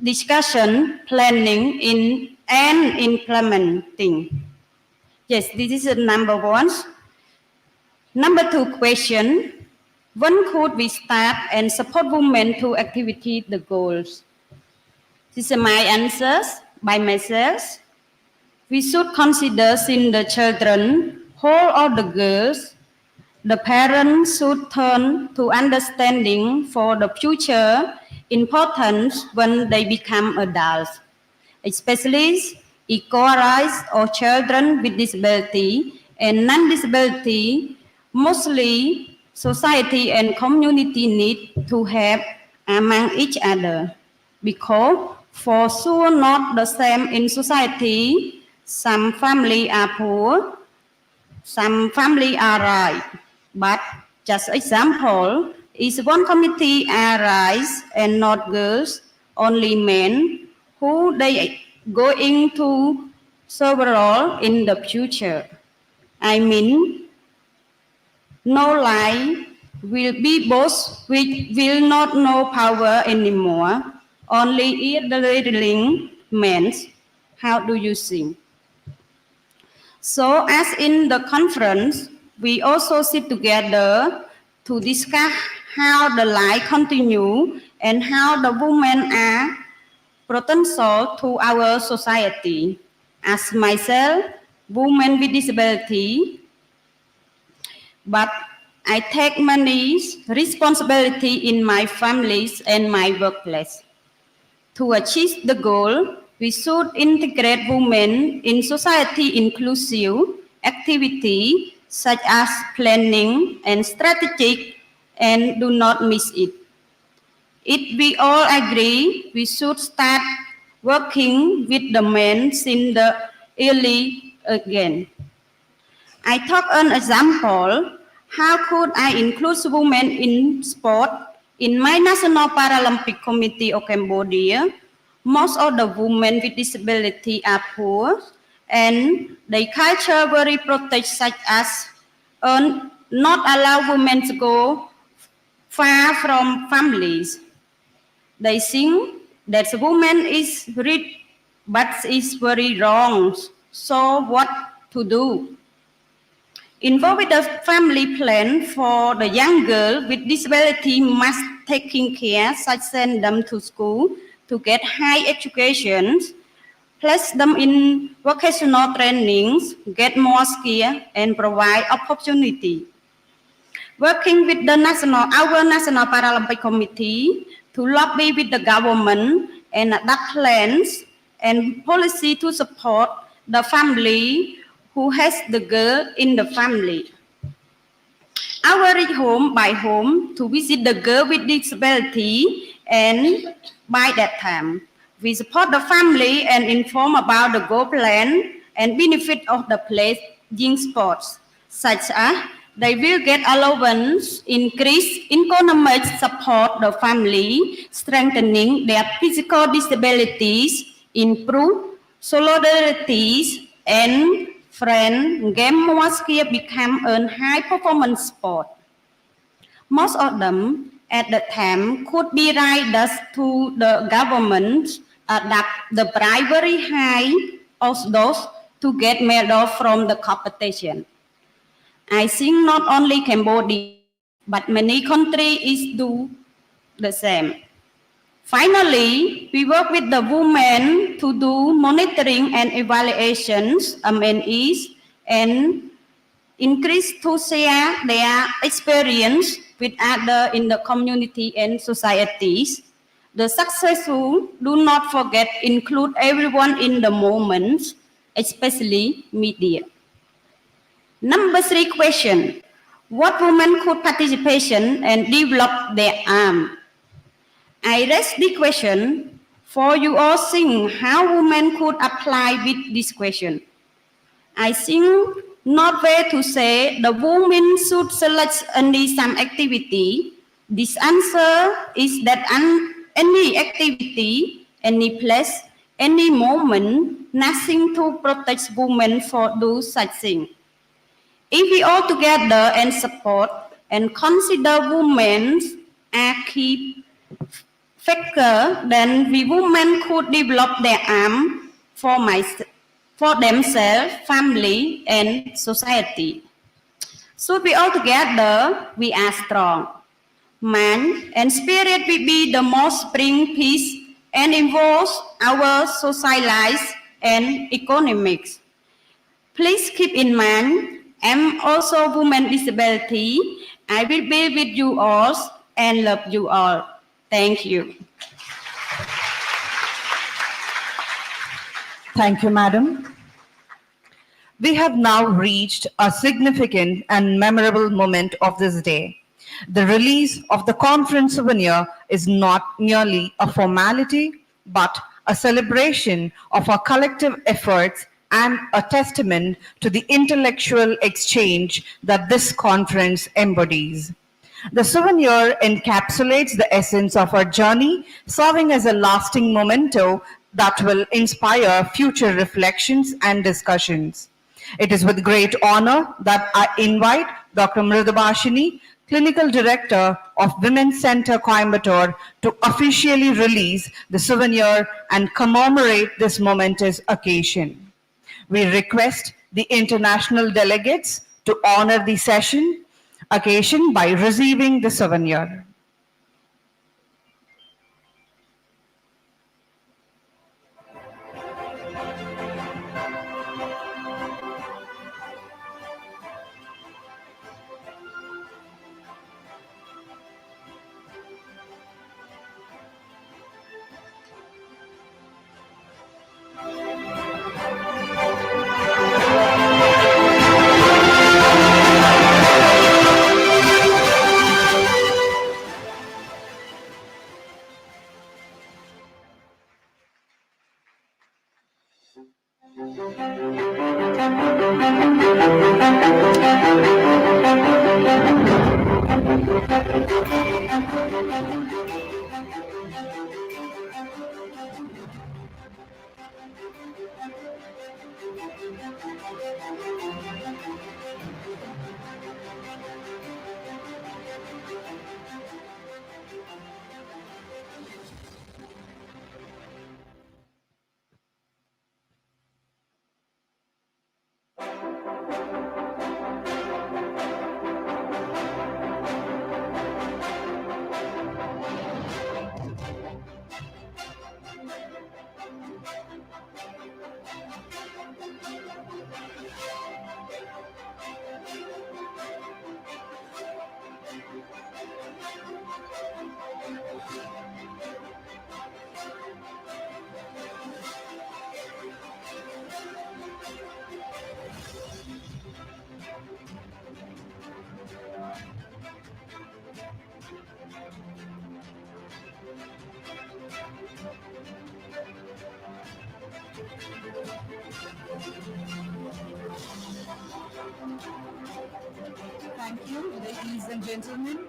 discussion, planning, and implementing. Yes, this is number one. Number two question, when could we start and support women to activity the goals? This is my answers by myself. We should consider seeing the children, whole or the girls, The parents should turn to understanding for the future importance when they become adults, especially equal rights of children with disability and non-disability. Mostly society and community need to have among each other, because for sure not the same in society. Some family are poor, some family are right, but just example is one community are rights and not girls, only men who they going to several in the future. I mean, no lie will be both which will not know power anymore, only idling men. How do you think? So as in the conference, we also sit together to discuss how the life continue and how the women are potential to our society. As myself, woman with disability, but I take many responsibility in my families and my workplace. To achieve the goal, we should integrate women in society inclusive activity such as planning and strategic, and do not miss it. If we all agree, we should start working with the men since the early again. I talk an example. How could I include women in sport? In my National Paralympic Committee of Cambodia, most of the women with disability are poor, and the culture very protect, such as not allow women to go far from families. They think that the woman is rich, but is very wrong. So what to do? Involved with the family plan for the young girl with disability must taking care, such send them to school to get high education, place them in vocational trainings, get more skill and provide opportunity. Working with the our National Paralympic Committee to lobby with the government and adopt plans and policy to support the family who has the girl in the family. I reach home by home to visit the girl with disability, and by that time, we support the family and inform about the goal plan and benefit of the playing sports, such as they will get allowance, increase economic support the family, strengthening their physical disabilities, improve solidarity, and friend game more skill become a high performance sport. Most of them at the time could be riders to the government adapt the bribery high of those to get medal from the competition. I think not only Cambodia, but many countries do the same. Finally, we work with the women to do monitoring and evaluations, MNEs, and increase to share their experience with others in the community and societies. The successful, do not forget, include everyone in the moment, especially media. Number 3 question. What women could participation and develop their arm? I raise the question for you all think how women could apply with this question. I think not way to say the women should select only some activity. This answer is that any activity, any place, any moment, nothing to protect women for do such thing. If we all together and support and consider women as key factor, then we women could develop their arm for themselves, family, and society. So we all together, we are strong. Man and spirit will be the most bring peace and involve our social life and economics. Please keep in mind, I'm also woman disability. I will be with you all and love you all. Thank you. Thank you, madam. We have now reached a significant and memorable moment of this day. The release of the conference souvenir is not merely a formality, but a celebration of our collective efforts and a testament to the intellectual exchange that this conference embodies. The souvenir encapsulates the essence of our journey, serving as a lasting memento that will inspire future reflections and discussions. It is with great honor that I invite Dr. Mridubhashini, Clinical Director of Women's Center Coimbatore, to officially release the souvenir and commemorate this momentous occasion. We request the international delegates to honor the session occasion by receiving the souvenir. Thank you, ladies and gentlemen.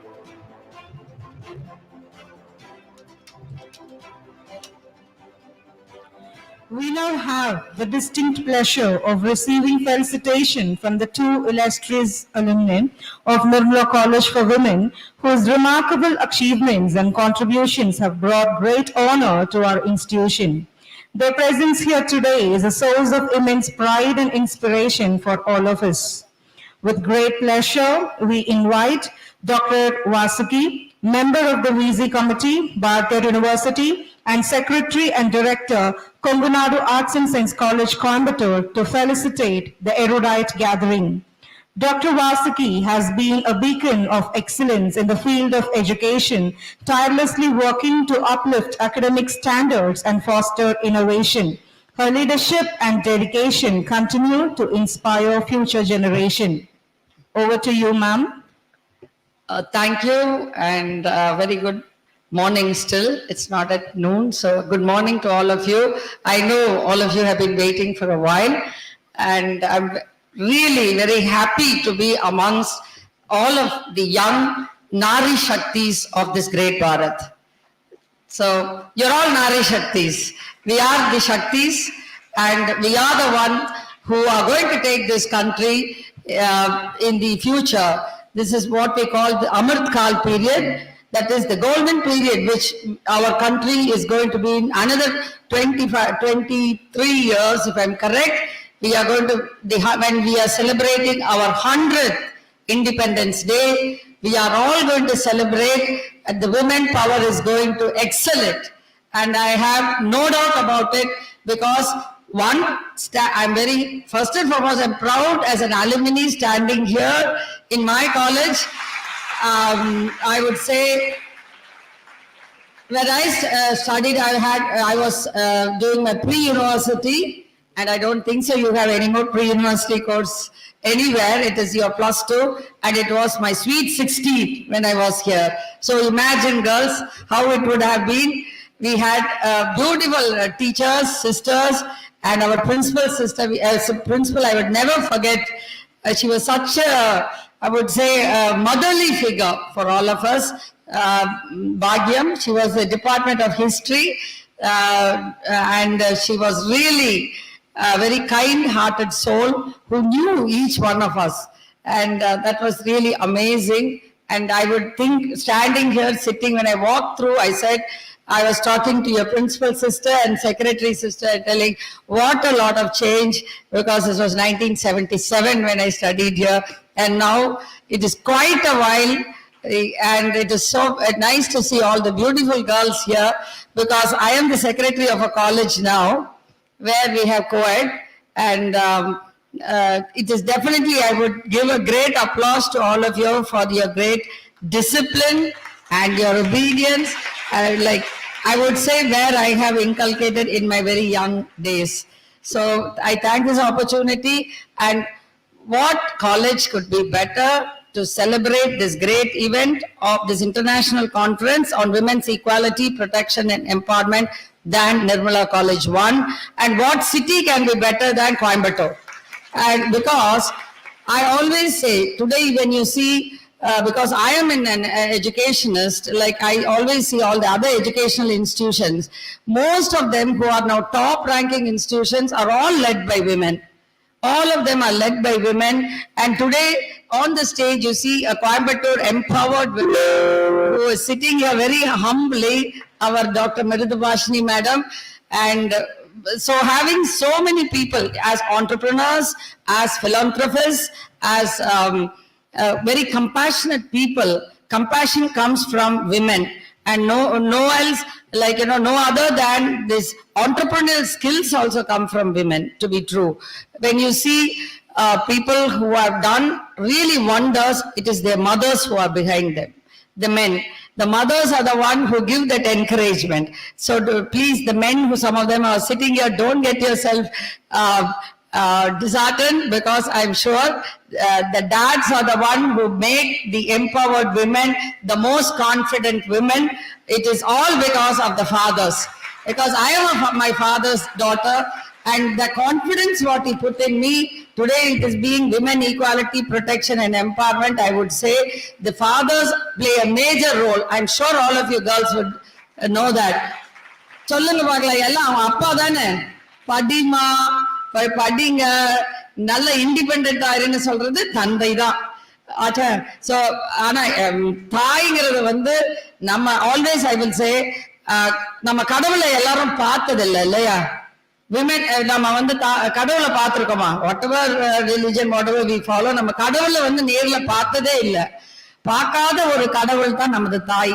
We now have the distinct pleasure of receiving felicitation from the two illustrious alumni of Nirmala College for Women, whose remarkable achievements and contributions have brought great honor to our institution. Their presence here today is a source of immense pride and inspiration for all of us. With great pleasure, we invite Dr. Vasuki, member of the VZ Committee, Bharatiya University, and Secretary and Director, Congonadu Arts and Science College, Coimbatore, to felicitate the erudite gathering. Dr. Vasuki has been a beacon of excellence in the field of education, tirelessly working to uplift academic standards and foster innovation. Her leadership and dedication continue to inspire future generations. Over to you, ma'am. Thank you, and very good morning still. It's not at noon, so good morning to all of you. I know all of you have been waiting for a while, and I'm really very happy to be amongst all of the young Nari Shaktis of this great Bharat. So you're all Nari Shaktis. We are the Shaktis, and we are the ones who are going to take this country in the future. This is what we call the Amrit Kal period. That is the golden period which our country is going to be in another 23 years, if I'm correct. We are going to, when we are celebrating our 100th Independence Day, we are all going to celebrate, and the women power is going to excel it. And I have no doubt about it, because First and foremost, I'm proud as an alumni standing here in my college. I would say, when I studied, I was doing my pre-university, and I don't think so you have any more pre-university course anywhere. It is your +2, and it was my sweet 16 when I was here. So imagine, girls, how it would have been. We had beautiful teachers, sisters, and our principal sister, as a principal, I would never forget. She was such a, I would say, a motherly figure for all of us. Bhagyam, she was the Department of History, and she was really a very kind-hearted soul who knew each one of us. And that was really amazing. And I would think, standing here, sitting, when I walked through, I said, I was talking to your principal sister and secretary sister, telling what a lot of change, because this was 1977 when I studied here, and now it is quite a while, and it is so nice to see all the beautiful girls here, because I am the secretary of a college now, where we have co-ed, and it is definitely, I would give a great applause to all of you for your great discipline and your obedience, I would say, where I have inculcated in my very young days. So I thank this opportunity, and what college could be better to celebrate this great event of this international conference on women's equality, protection and empowerment than Nirmala College 1, and what city can be better than Coimbatore? And because I always say, today when you see, because I am an educationist, like I always see all the other educational institutions, most of them who are now top ranking institutions are all led by women. All of them are led by women, and today on the stage you see a Coimbatore empowered woman who is sitting here very humbly, our Dr. Miridubhashini madam, and so having so many people as entrepreneurs, as philanthropists, as very compassionate people. Compassion comes from women, and no else, no other than this entrepreneurial skills also come from women, to be true. When you see people who have done really wonders, it is their mothers who are behind them, the men. The mothers are the one who give that encouragement. So please, the men who some of them are sitting here, don't get yourself disheartened, because I'm sure the dads are the one who make the empowered women the most confident women. It is all because of the fathers. Because I am my father's daughter, and the confidence what he put in me, today it is being women equality, protection and empowerment. I would say the fathers play a major role. I'm sure all of you girls would know that. சொல்லுங்க பார்க்கலாம், எல்லாம் அவன் அப்பா தானே, படிமா படிங்க, நல்ல இண்டிபெண்டா இருன்னு சொல்றது தந்தை தான். So ஆனா தாய்ங்கிறது வந்து நம்ம ஆல்வேஸ் ஐ வில் சே, நம்ம கடவுளை எல்லாரும் பார்த்தது இல்லை இல்லையா? விமென் நம்ம வந்து கடவுளை பார்த்திருக்கோமா? Whatever religion, whatever we follow, நம்ம கடவுளை வந்து நேர்ல பார்த்ததே இல்லை. பார்க்காத ஒரு கடவுள் தான் நமது தாய்.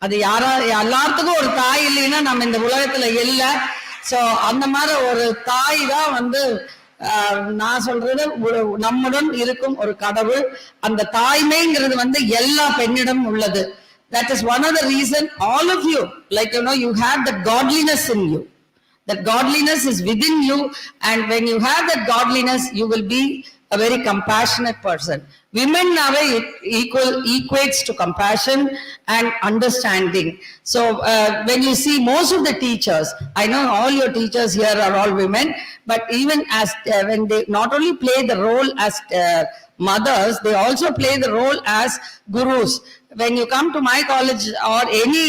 அது எல்லாத்துக்கும் ஒரு தாய் இல்லைன்னா நம்ம இந்த உலகத்துல இல்லை. சோ அந்த மாதிரி ஒரு தாய் தான் வந்து நான் சொல்றது நம்முடன் இருக்கும் ஒரு கடவுள். அந்த தாய்மைங்கிறது வந்து எல்லா பெண்ணிடம் உள்ளது. That is one of the reason all of you, you have that godliness in you. That godliness is within you, and when you have that godliness, you will be a very compassionate person. Women now equates to compassion and understanding. So when you see most of the teachers, I know all your teachers here are all women, but even as when they not only play the role as mothers, they also play the role as gurus. When you come to my college or any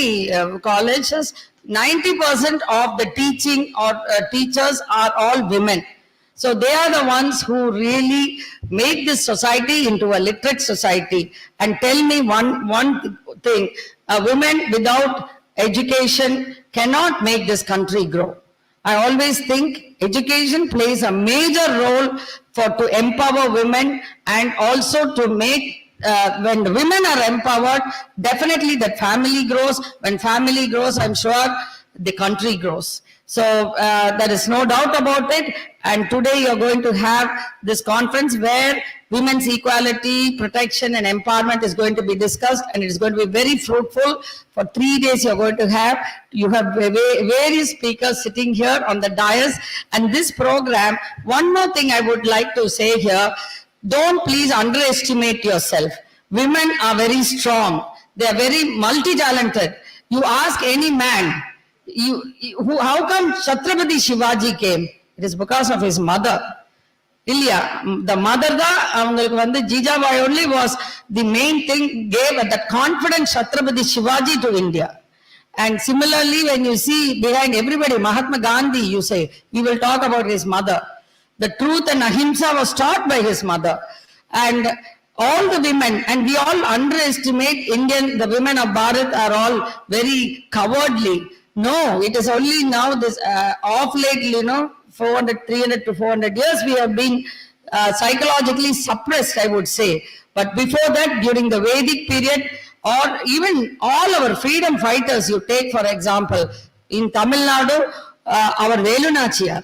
colleges, 90% of the teaching or teachers are all women. So they are the ones who really make this society into a literate society. And tell me one thing, a woman without education cannot make this country grow. I always think education plays a major role to empower women, and also to make when women are empowered, definitely that family grows. When family grows, I'm sure the country grows. So there is no doubt about it. And today you're going to have this conference where women's equality, protection and empowerment is going to be discussed, and it is going to be very fruitful. For 3 days you have various speakers sitting here on the dais, and this program, one more thing I would like to say here, don't please underestimate yourself. Women are very strong. They are very multi-talented. You ask any man, how come Chhatrapati Shivaji came? It is because of his mother. Ilya, the mother Jijabai only was the main thing, gave that confidence Chhatrapati Shivaji to India. And similarly, when you see behind everybody, Mahatma Gandhi, you say, we will talk about his mother. The truth and ahimsa was taught by his mother. And all the women, and we all underestimate the women of Bharat are all very cowardly. No, it is only now this, off lately, 300 to 400 years, we have been psychologically suppressed, I would say. But before that, during the Vedic period, or even all our freedom fighters, you take for example, in Tamil Nadu, our Velu Nachiyar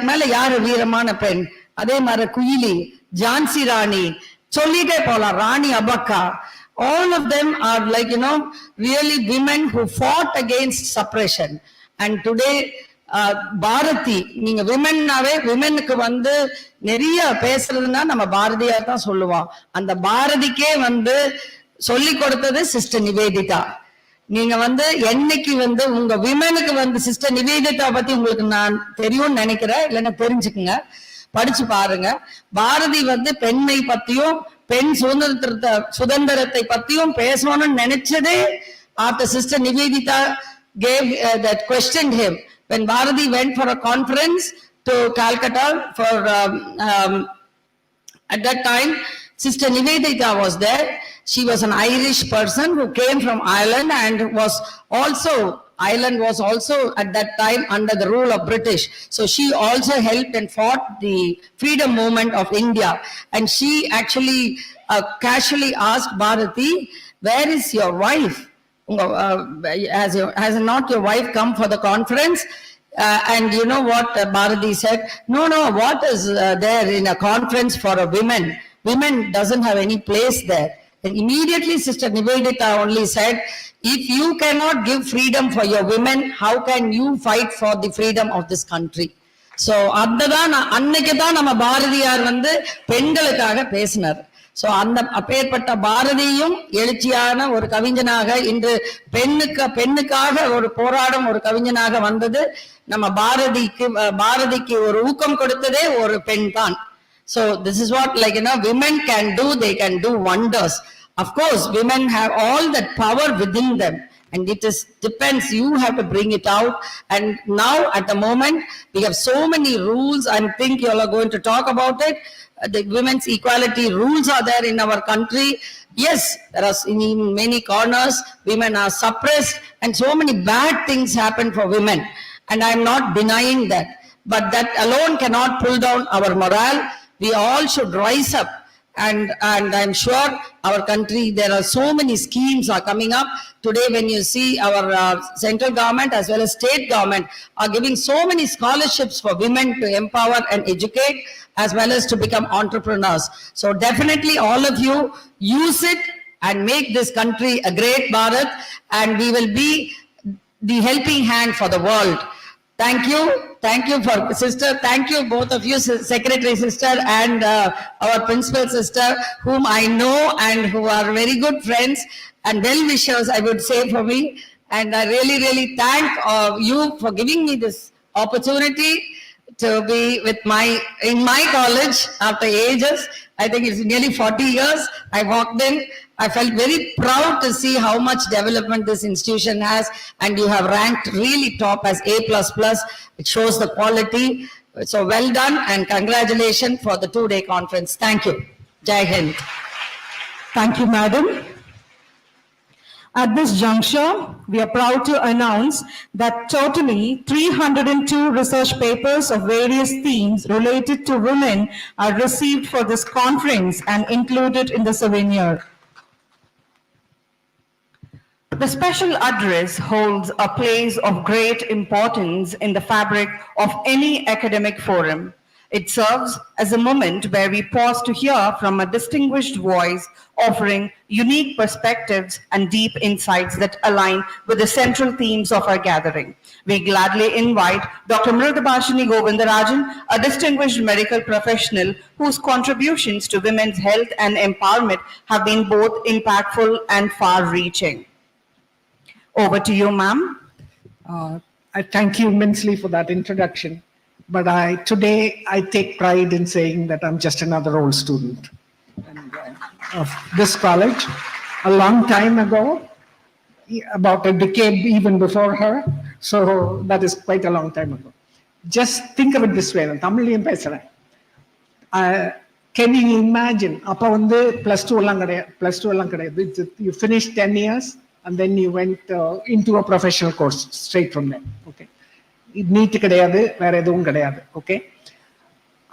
மேல யாரு வீரமான பெண், அதே மாதிரி குயிலி, ஜான்சி ராணி, சொல்லிட்டே போலாம், ராணி Abbakka. All of them are like, really women who fought against suppression. And today, Bharathi, நீங்க விமென்னுக்கு நிறைய பேசுறதுன்னா நம்ம பாரதியார் தான் சொல்லுவோம். அந்த பாரதிக்கே சொல்லி கொடுத்தது சிஸ்டர் நிவேதிதா. நீங்க என்னைக்கு உங்க விமெனுக்கு சிஸ்டர் நிவேதிதா பத்தி உங்களுக்கு நான் தெரியும்னு நினைக்கிறேன், இல்லைன்னா தெரிஞ்சுக்குங்க, படிச்சு பாருங்க. பாரதி பெண்மை பத்தியும் பெண் சுதந்திரத்தை பத்தியும் பேசணும்னு நினைச்சதே after sister Nivedita gave that questioned him when Bharati went for a conference to Calcutta for at that time sister Nivedita was there. She was an Irish person who came from Ireland and Ireland was also at that time under the rule of British. So she also helped and fought the freedom movement of India. And she actually casually asked Bharati, where is your wife? Has not your wife come for the conference? And you know what Bharati said? No, what is there in a conference for a women? Women doesn't have any place there. And immediately Sister Nivedita only said, if you cannot give freedom for your women, how can you fight for the freedom of this country? So அன்னைக்குதான் நம்ம பாரதியார் பெண்களுக்காக பேசினார். So அந்த அப்பேற்பட்ட பாரதியும் எழுச்சியான ஒரு கவிஞனாக, இன்று பெண்ணுக்காக ஒரு போராடும் ஒரு கவிஞனாக வந்தது நம்ம பாரதிக்கு ஒரு ஊக்கம் கொடுத்ததே ஒரு பெண் தான். So this is what women can do, they can do wonders. Of course, women have all that power within them, and it depends, you have to bring it out. And now at the moment, we have so many rules. I think you all are going to talk about it. The women's equality rules are there in our country. Yes, there are in many corners, women are suppressed, and so many bad things happen for women. And I'm not denying that. But that alone cannot pull down our morale. We all should rise up, and I'm sure our country, there are so many schemes are coming up. Today when you see our central government as well as state government are giving so many scholarships for women to empower and educate as well as to become entrepreneurs. So definitely all of you use it and make this country a great Bharat, and we will be the helping hand for the world. Thank you for sister. Thank you both of you, secretary sister and our principal sister, whom I know and who are very good friends and well-wishers, I would say, for me. And I really thank you for giving me this opportunity to be in my college after ages. I think it's nearly 40 years. I walked in. I felt very proud to see how much development this institution has, and you have ranked really top as A++. It shows the quality. So well done, and congratulations for the 2-day conference. Thank you. Jai Hind. Thank you, madam. At this juncture, we are proud to announce that totally 302 research papers of various themes related to women are received for this conference and included in the souvenir. The special address holds a place of great importance in the fabric of any academic forum. It serves as a moment where we pause to hear from a distinguished voice offering unique perspectives and deep insights that align with the central themes of our gathering. We gladly invite Dr. Mridabhashini Govindarajan, a distinguished medical professional whose contributions to women's health and empowerment have been both impactful and far-reaching. Over to you, ma'am. I thank you immensely for that introduction. But today I take pride in saying that I'm just another old student of this college. A long time ago, about a decade even before her. So that is quite a long time ago. Just think of it this way. Tamiliyum pesaren. Can you imagine? Appa vandu plus 2 எல்லாம் கிடையாது. You finished 10 years and then you went into a professional course straight from there. Okay. Neat கிடையாது, வேற எதுவும் கிடையாது. Okay.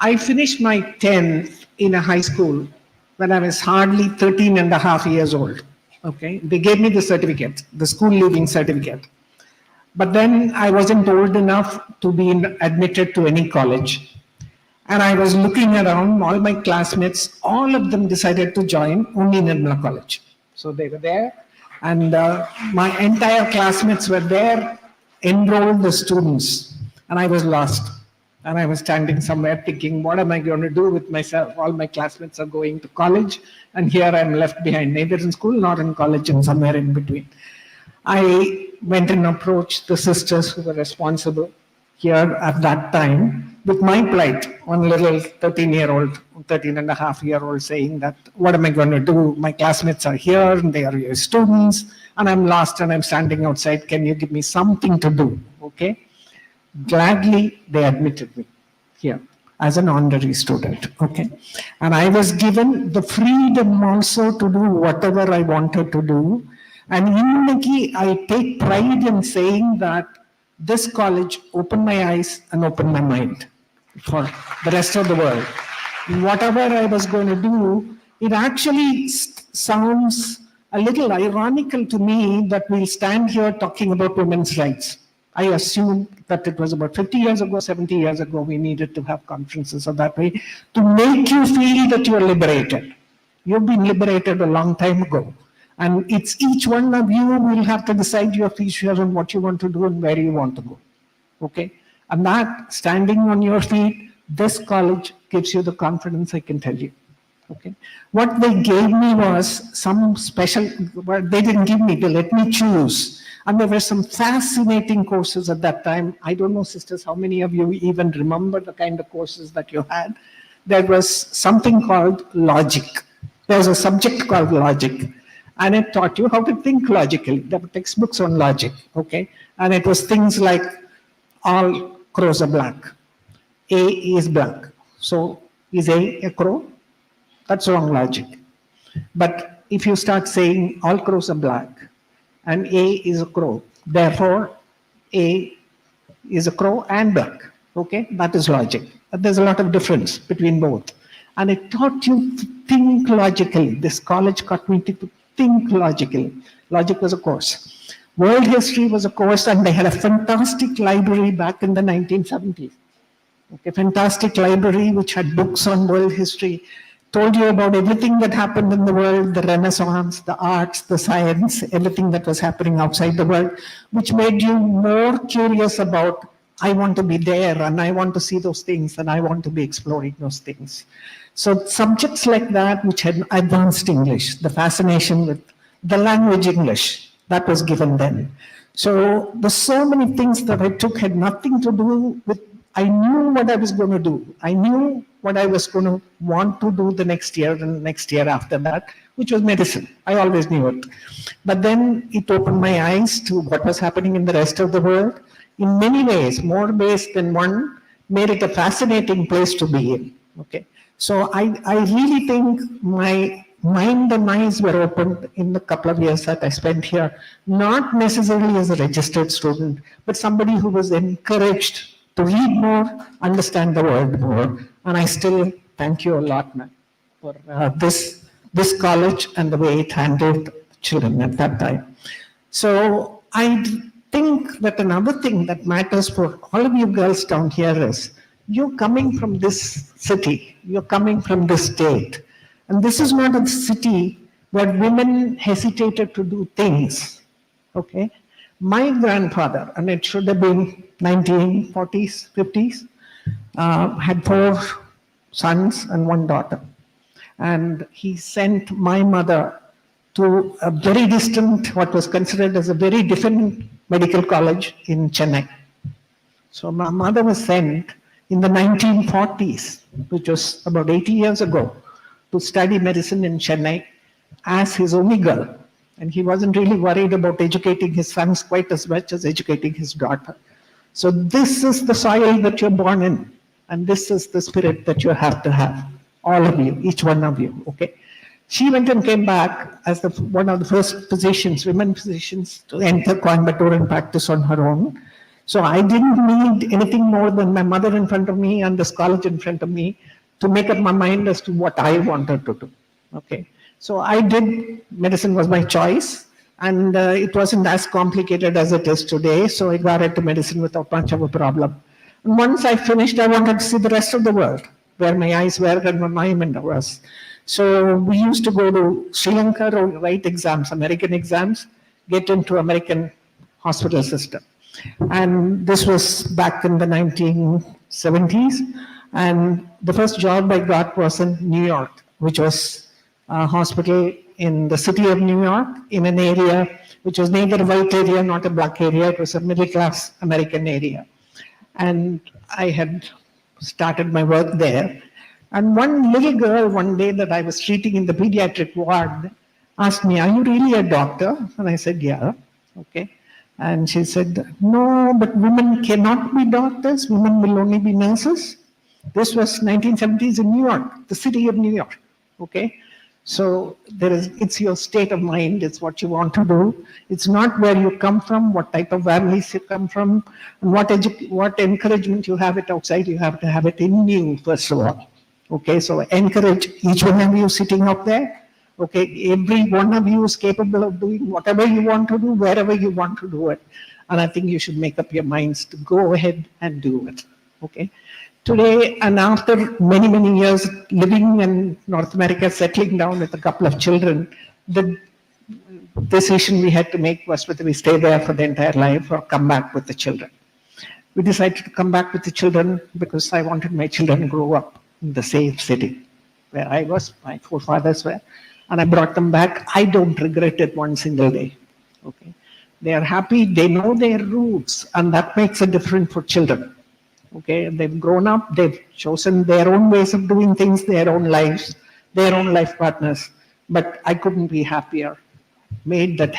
I finished my 10th in a high school when I was hardly 13 and a half years old. Okay. They gave me the certificate, the school leaving certificate. But then I wasn't old enough to be admitted to any college. And I was looking around, all my classmates, all of them decided to join only Nirmala College. So they were there. And my entire classmates were there, enrolled the students, and I was lost. And I was standing somewhere thinking, what am I going to do with myself? All my classmates are going to college, and here I'm left behind, neither in school nor in college, and somewhere in between. I went and approached the sisters who were responsible here at that time with my plight, one little 13 and a half year old saying that, what am I going to do? My classmates are here and they are your students and I'm lost and I'm standing outside. Can you give me something to do? Okay. Gladly, they admitted me here as an honorary student. Okay. And I was given the freedom also to do whatever I wanted to do. And innaki, I take pride in saying that this college opened my eyes and opened my mind for the rest of the world. Whatever I was going to do, it actually sounds a little ironical to me that we'll stand here talking about women's rights. I assumed that it was about 50 years ago, 70 years ago, we needed to have conferences of that way to make you feel that you're liberated. You've been liberated a long time ago. And it's each one of you will have to decide your future and what you want to do and where you want to go. Okay? And that, standing on your feet, this college gives you the confidence, I can tell you. Okay? What they gave me was some special, well, they didn't give me, they let me choose. And there were some fascinating courses at that time. I don't know, sisters, how many of you even remember the kind of courses that you had? There was something called logic. There was a subject called logic. And it taught you how to think logically. There were textbooks on logic, okay? And it was things like all crows are black. A is black. So is A crow? That's wrong logic. But if you start saying all crows are black and A is a crow, therefore A is a crow and black, okay? That is logic. But there's a lot of difference between both. And it taught you to think logically. This college got me to think logically. Logic was a course. World history was a course, and they had a fantastic library back in the 1970s. Okay, fantastic library which had books on world history, told you about everything that happened in the world, the Renaissance, the arts, the science, everything that was happening outside the world, which made you more curious about, I want to be there and I want to see those things and I want to be exploring those things. So subjects like that, which had advanced English, the fascination with the language English, that was given then. So the so many things that I took had nothing to do with, I knew what I was going to do. I knew what I was going to want to do the next year and the next year after that, which was medicine. I always knew it. But then it opened my eyes to what was happening in the rest of the world. In many ways, more ways than one, made it a fascinating place to be in. Okay. So I really think my mind and eyes were opened in the couple of years that I spent here, not necessarily as a registered student, but somebody who was encouraged to read more, understand the world more. And I still thank you a lot, man, for this college and the way it handled children at that time. So think that another thing that matters for all of you girls down here is you're coming from this city, you're coming from this state, and this is not a city where women hesitated to do things. Okay, my grandfather, and it should have been 1940s, 50s, had 4 sons and 1 daughter, and he sent my mother to a very distant, what was considered as a very different medical college in Chennai. So my mother was sent in the 1940s, which was about 80 years ago, to study medicine in Chennai as his only girl. And he wasn't really worried about educating his sons quite as much as educating his daughter. So this is the soil that you're born in, and this is the spirit that you have to have, all of you, each one of you, okay? She went and came back as one of the first physicians, women physicians, to enter Coimbatore and practice on her own. So I didn't need anything more than my mother in front of me and this college in front of me to make up my mind as to what I wanted to do. Okay, so I did, medicine was my choice, and it wasn't as complicated as it is today, so I got into medicine without much of a problem. And once I finished, I wanted to see the rest of the world, where my eyes were and where my mind was. So we used to go to Sri Lanka or write exams, American exams, get into American hospital system. And this was back in the 1970s. And the first job I got was in New York, which was a hospital in the city of New York, in an area which was neither a white area, not a black area. It was a middle-class American area. And I had started my work there. And one little girl one day that I was treating in the pediatric ward asked me, "Are you really a doctor?" And I said, "Yeah." Okay. And she said, "No, but women cannot be doctors. Women will only be nurses." This was 1970s in New York, the city of New York. Okay. So it's your state of mind. It's what you want to do. It's not where you come from, what type of families you come from, and what encouragement you have it outside. You have to have it in you, first of all. Okay, so encourage each one of you sitting up there. Okay, every one of you is capable of doing whatever you want to do, wherever you want to do it. And I think you should make up your minds to go ahead and do it. Okay, today, and after many, many years living in North America, settling down with a couple of children, the decision we had to make was whether we stay there for the entire life or come back with the children. We decided to come back with the children because I wanted my children to grow up in the same city where I was, my forefathers were, and I brought them back. I don't regret it one single day. Okay, they are happy, they know their roots, and that makes a difference for children. Okay, they've grown up, they've chosen their own ways of doing things, their own lives, their own life partners, but I couldn't be happier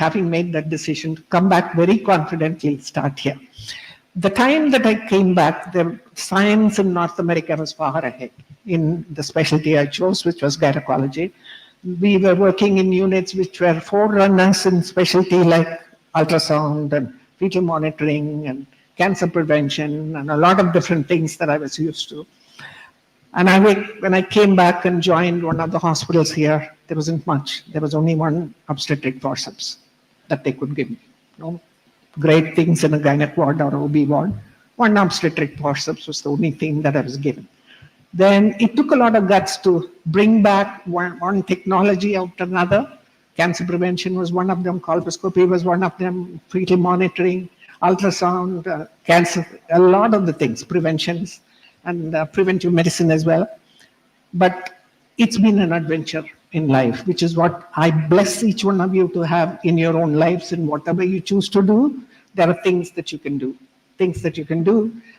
having made that decision to come back very confidently, start here. The time that I came back, the science in North America was far ahead in the specialty I chose, which was gynecology. We were working in units which were forerunners in specialty like ultrasound and fetal monitoring and cancer prevention and a lot of different things that I was used to. And when I came back and joined one of the hospitals here, there wasn't much. There was only one obstetric forceps that they could give me. No great things in a gynec ward or OB ward. One obstetric forceps was the only thing that I was given. Then it took a lot of guts to bring back one technology after another. Cancer prevention was one of them, colposcopy was one of them, fetal monitoring, ultrasound, cancer, a lot of the things, preventions, and preventive medicine as well. But it's been an adventure in life, which is what I bless each one of you to have in your own lives. And whatever you choose to do, there are things that you can do,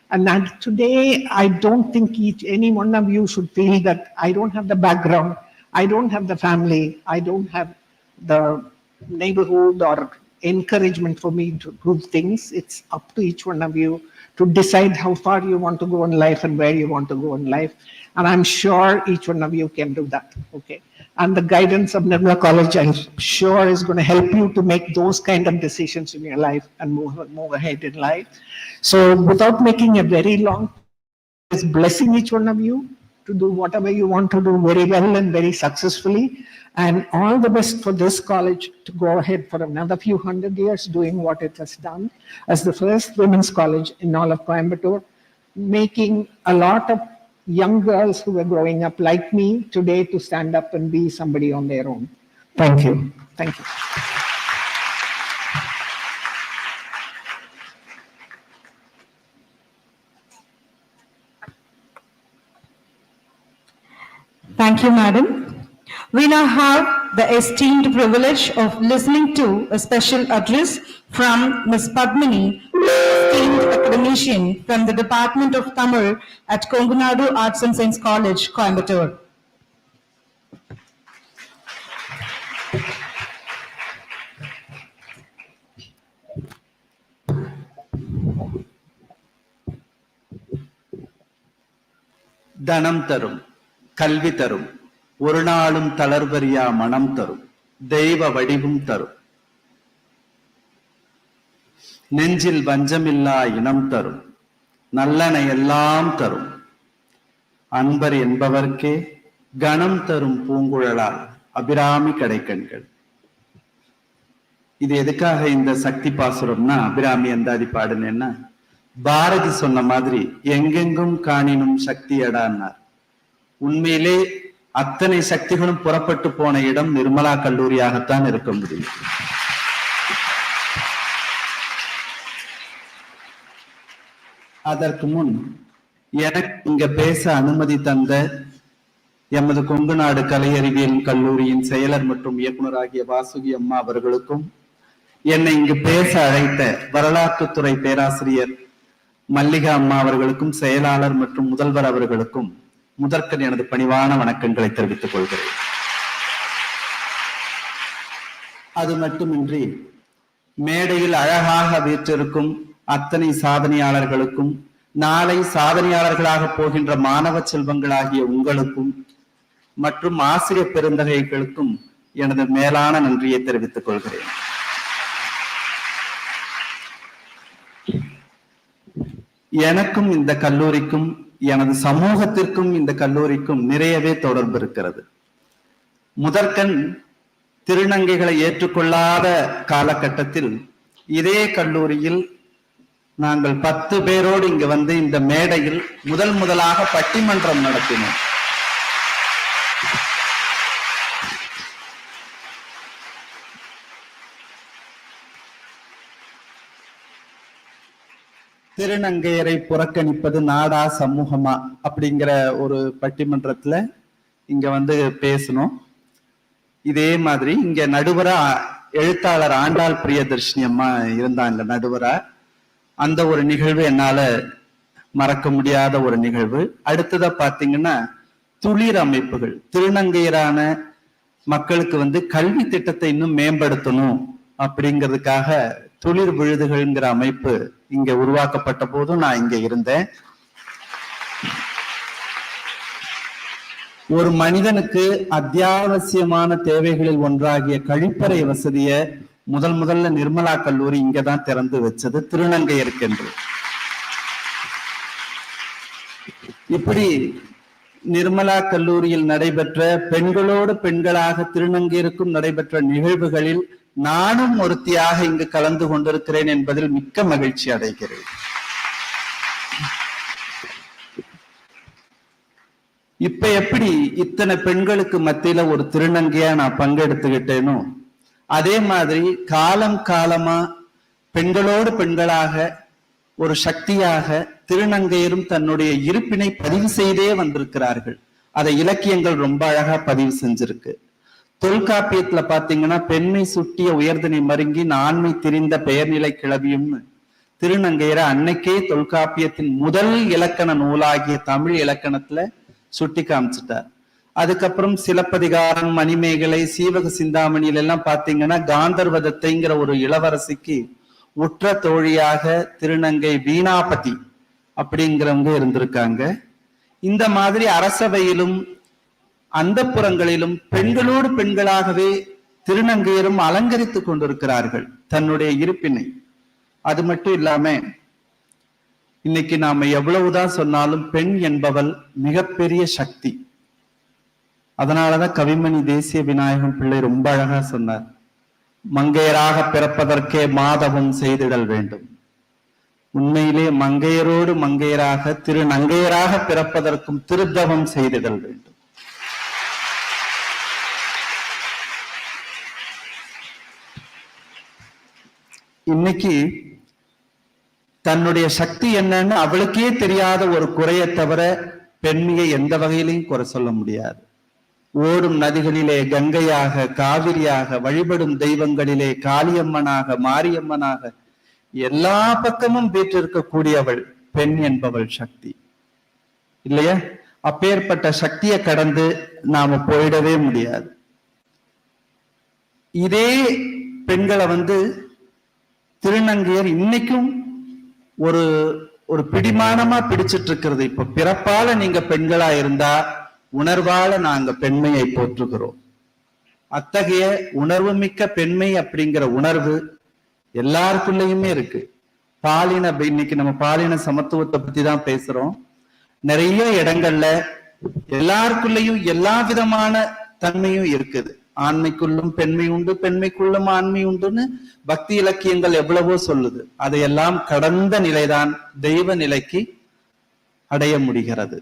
And that today, I don't think any one of you should feel that I don't have the background, I don't have the family, I don't have the neighborhood or encouragement for me to do things. It's up to each one of you to decide how far you want to go in life and where you want to go in life. And I'm sure each one of you can do that, okay? And the guidance of Nirmala College, I'm sure, is going to help you to make those kind of decisions in your life and move ahead in life. So without making a very long, blessing each one of you, to do whatever you want to do very well and very successfully. And all the best for this college to go ahead for another few hundred years doing what it has done as the first women's college in all of Coimbatore, making a lot of young girls who were growing up like me today to stand up and be somebody on their own. Thank you. Thank you. Thank you, Madam. We now have the esteemed privilege of listening to a special address from Ms. Padmini, esteemed academician from the Department of Tamil at Commendation Arts and Science College, Coimbatore. தனம் தரும், கல்வி தரும், ஒரு நாளும் தளர்வறியா மனம் தரும், தெய்வ வடிவும் தரும், நெஞ்சில் வஞ்சமில்லா இனம் தரும், நல்லன எல்லாம் தரும், அன்பர் என்பவர்க்கே கணம் தரும் பூங்குழலால் அபிராமி கடைக்கண்கள். இது எதுக்காக இந்த சக்தி பாசுரம்னா அபிராமி அந்தாதி பாடுனேன்னா, பாரதி சொன்ன மாதிரி எங்கெங்கும் காணினும் சக்தி அடான்னார். உண்மையிலே அத்தனை சக்திகளும் புறப்பட்டு போன இடம் நிர்மலா கல்லூரியாகத்தான் இருக்க முடியும். அதற்கு முன் எனக்கு இங்க பேச அனுமதி தந்த எமது கொங்கு நாடு கலை அறிவியல் கல்லூரியின் செயலர் மற்றும் இயக்குநராகிய வாசுகி அம்மா அவர்களுக்கும், என்னை இங்கு பேச அழைத்த வரலாற்றுத்துறை பேராசிரியர் மல்லிகா அம்மா அவர்களுக்கும், செயலாளர் மற்றும் முதல்வர் அவர்களுக்கும் முதற்கண் எனது பணிவான வணக்கங்களை தெரிவித்துக் கொள்கிறேன். அது மட்டுமின்றி மேடையில் அழகாக வீற்றிருக்கும் அத்தனை சாதனையாளர்களுக்கும், நாளை சாதனையாளர்களாக போகின்ற மாணவ செல்வங்களாகிய உங்களுக்கும் மற்றும் ஆசிரியர் பெருந்தகைகளுக்கும் எனது மேலான நன்றியை தெரிவித்துக் கொள்கிறேன். எனக்கும் இந்த கல்லூரிக்கும், எனது சமூகத்திற்கும் இந்த கல்லூரிக்கும் நிறையவே தொடர்பு இருக்கிறது. முதற்கண் திருநங்கைகளை ஏற்றுக்கொள்ளாத காலகட்டத்தில் இதே கல்லூரியில் நாங்கள் 10 பேரோடு இங்கு வந்து இந்த மேடையில் முதலாக பட்டிமன்றம் நடத்தினோம். திருநங்கையரை புறக்கணிப்பது நாடா சமூகமா அப்படிங்கிற ஒரு பட்டிமன்றத்துல இங்க வந்து பேசணும். இதே மாதிரி இங்க நடுவரா எழுத்தாளர் ஆண்டாள் பிரியதர்ஷினி அம்மா இருந்தாங்க நடுவரா. அந்த ஒரு நிகழ்வு என்னால மறக்க முடியாத ஒரு நிகழ்வு. அடுத்ததா பாத்தீங்கன்னா துளிர் அமைப்புகள், திருநங்கையரான மக்களுக்கு வந்து கல்வி திட்டத்தை இன்னும் மேம்படுத்தணும் அப்படிங்கிறதுக்காக துளிர் விழுதுகள்ங்கிற அமைப்பு இங்க உருவாக்கப்பட்ட போதும் நான் இங்க இருந்தேன். ஒரு மனிதனுக்கு அத்தியாவசியமான தேவைகளில் ஒன்றாகிய கழிப்பறை வசதிய முதல்ல நிர்மலா கல்லூரி இங்கதான் திறந்து வச்சது, திருநங்கையருக்கு என்று. இப்படி நிர்மலா கல்லூரியில் நடைபெற்ற பெண்களோடு பெண்களாக திருநங்கையருக்கும் நடைபெற்ற நிகழ்வுகளில் நானும் ஒருத்தியாக இங்கு கலந்து கொண்டிருக்கிறேன் என்பதில் மிக்க மகிழ்ச்சி அடைகிறேன். இப்ப எப்படி இத்தனை பெண்களுக்கு மத்தியில ஒரு திருநங்கையா நான் பங்கெடுத்துக்கிட்டேனோ, அதே மாதிரி காலம் காலமா பெண்களோடு பெண்களாக ஒரு சக்தியாக திருநங்கையரும் தன்னுடைய இருப்பினை பதிவு செய்தே வந்திருக்கிறார்கள். அதை இலக்கியங்கள் ரொம்ப அழகா பதிவு செஞ்சிருக்கு. தொல்காப்பியத்துல பாத்தீங்கன்னா பெண்மை சுட்டிய உயர்தினை மருங்கி ஆண்மை திரிந்த பெயர்நிலை கிளவியும்னு திருநங்கையரை அன்னைக்கே தொல்காப்பியத்தின் முதல் இலக்கண நூலாகிய தமிழ் இலக்கணத்துல சுட்டி காமிச்சிட்டார். அதுக்கப்புறம் சிலப்பதிகாரம், மணிமேகலை, சீவக சிந்தாமணியில எல்லாம் பாத்தீங்கன்னா காந்தர்வதத்தைங்கிற ஒரு இளவரசிக்கு உற்ற தோழியாக திருநங்கை வீணாபதி அப்படிங்கிறவங்க இருந்திருக்காங்க. இந்த மாதிரி அரசவையிலும் அந்தப்புறங்களிலும் பெண்களோடு பெண்களாகவே திருநங்கையரும் அலங்கரித்துக் கொண்டிருக்கிறார்கள் தன்னுடைய இருப்பினை. அது மட்டும் இல்லாம இன்னைக்கு நாம எவ்வளவுதான் சொன்னாலும் பெண் என்பவள் மிகப்பெரிய சக்தி. அதனாலதான் கவிமணி தேசிய விநாயகம் பிள்ளை ரொம்ப அழகா சொன்னார், மங்கையராக பிறப்பதற்கே மாதவம் செய்திடல் வேண்டும். உண்மையிலே மங்கையரோடு மங்கையராக திருநங்கையராக பிறப்பதற்கும் திருத்தவம் செய்திடல் வேண்டும். இன்னைக்கு தன்னுடைய சக்தி என்னன்னு அவளுக்கே தெரியாத ஒரு குறையை தவிர பெண்மையை எந்த வகையிலையும் குறை சொல்ல முடியாது. ஓடும் நதிகளிலே கங்கையாக, காவிரியாக, வழிபடும் தெய்வங்களிலே காளியம்மனாக, மாரியம்மனாக எல்லா பக்கமும் வீற்றிருக்கக்கூடியவள் பெண் என்பவள் சக்தி இல்லையா? அப்பேற்பட்ட சக்தியை கடந்து நாம போயிடவே முடியாது. இதே பெண்களை திருநங்கையர் இன்னைக்கும் ஒரு ஒரு பிடிமானமா பிடிச்சிட்டு இருக்கிறது. இப்ப பிறப்பால நீங்க பெண்களா இருந்தா உணர்வால நாங்க பெண்மையை போற்றுகிறோம். அத்தகைய உணர்வு மிக்க பெண்மை அப்படிங்கிற உணர்வு எல்லாருக்குள்ளயுமே இருக்கு. இன்னைக்கு நம்ம பாலின சமத்துவத்தை பத்தி தான் பேசுறோம். நிறைய இடங்கள்ல எல்லாருக்குள்ளயும் எல்லா விதமான தன்மையும் இருக்குது. ஆண்மைக்குள்ளும் பெண்மை உண்டு, பெண்மைக்குள்ளும் ஆண்மை உண்டுன்னு பக்தி இலக்கியங்கள் எவ்வளவோ சொல்லுது. அதையெல்லாம் கடந்த நிலைதான் தெய்வ நிலைக்கு அடைய முடிகிறது.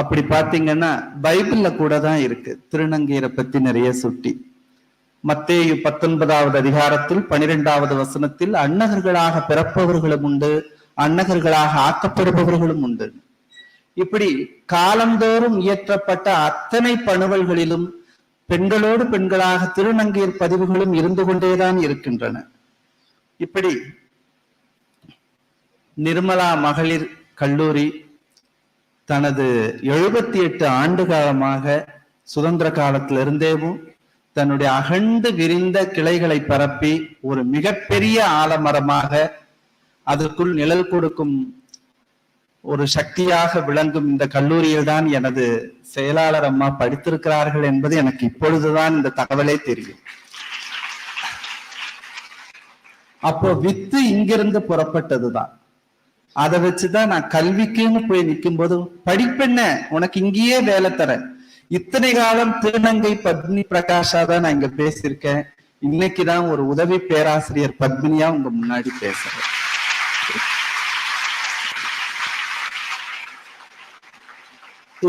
அப்படி பாத்தீங்கன்னா பைபிள்ல கூட தான் இருக்கு திருநங்கையரை பத்தி நிறைய சுட்டி. மத்தேயு 19வது அதிகாரத்தில் 12வது வசனத்தில் அன்னகர்களாக பிறப்பவர்களும் உண்டு, அன்னகர்களாக ஆக்கப்படுபவர்களும் உண்டு. இப்படி காலந்தோறும் இயற்றப்பட்ட அத்தனை பணுவல்களிலும் பெண்களோடு பெண்களாக திருநங்கையர் பதிவுகளும் இருந்து கொண்டேதான் இருக்கின்றன. இப்படி நிர்மலா மகளிர் கல்லூரி தனது 78 ஆண்டு காலமாக சுதந்திர காலத்திலிருந்தேவும் தன்னுடைய அகண்டு விரிந்த கிளைகளை பரப்பி ஒரு மிகப்பெரிய ஆலமரமாக அதற்குள் நிழல் கொடுக்கும் ஒரு சக்தியாக விளங்கும் இந்த கல்லூரியில் தான் எனது செயலாளர் அம்மா படித்திருக்கிறார்கள் என்பது எனக்கு இப்பொழுதுதான் இந்த தகவலே தெரியும். அப்போ வித்து இங்கிருந்து புறப்பட்டதுதான். அதை வச்சுதான் நான் கல்விக்குன்னு போய் நிற்கும் போது படிப்பென்ன உனக்கு இங்கேயே வேலை தரேன். இத்தனை காலம் திருநங்கை பத்மினி பிரகாஷா தான் நான் இங்க பேசியிருக்கேன். இன்னைக்குதான் ஒரு உதவி பேராசிரியர் பத்மினியா உங்க முன்னாடி பேசுறேன்.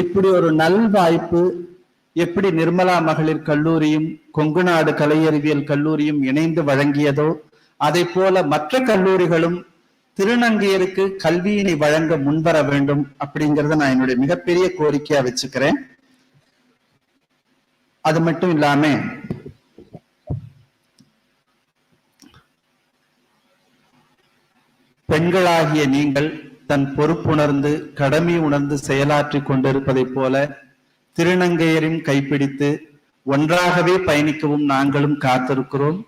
இப்படி ஒரு நல்வாய்ப்பு எப்படி நிர்மலா மகளிர் கல்லூரியும் கொங்கு நாடு கலை அறிவியல் கல்லூரியும் இணைந்து வழங்கியதோ அதை போல மற்ற கல்லூரிகளும் திருநங்கையருக்கு கல்வியினை வழங்க முன்வர வேண்டும் அப்படிங்கறத நான் என்னுடைய மிகப்பெரிய கோரிக்கையா வச்சுக்கிறேன். அது மட்டும் இல்லாம பெண்களாகிய நீங்கள் தன் பொறுப்புணர்ந்து கடமை உணர்ந்து செயலாற்றி கொண்டிருப்பதை போல திருநங்கையரையும் கைப்பிடித்து ஒன்றாகவே பயணிக்கவும் நாங்களும் காத்திருக்கிறோம்.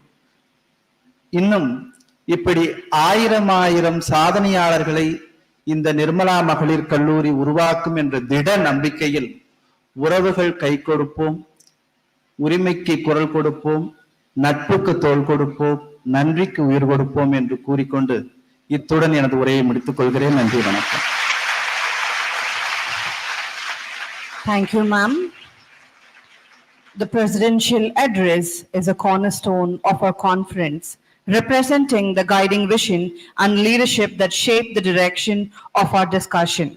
இன்னும் இப்படி ஆயிரம் சாதனையாளர்களை இந்த நிர்மலா மகளிர் கல்லூரி உருவாக்கும் என்ற திட நம்பிக்கையில் உறவுகள் கை கொடுப்போம், உரிமைக்கு குரல் கொடுப்போம், நட்புக்கு தோள் கொடுப்போம், நன்றிக்கு உயிர் கொடுப்போம் என்று கூறிக்கொண்டு இத்துடன் எனது உரையை முடித்துக் கொள்கிறேன். நன்றி, வணக்கம். Thank you, ma'am. The presidential address is a cornerstone of our conference, representing the guiding vision and leadership that shape the direction of our discussion.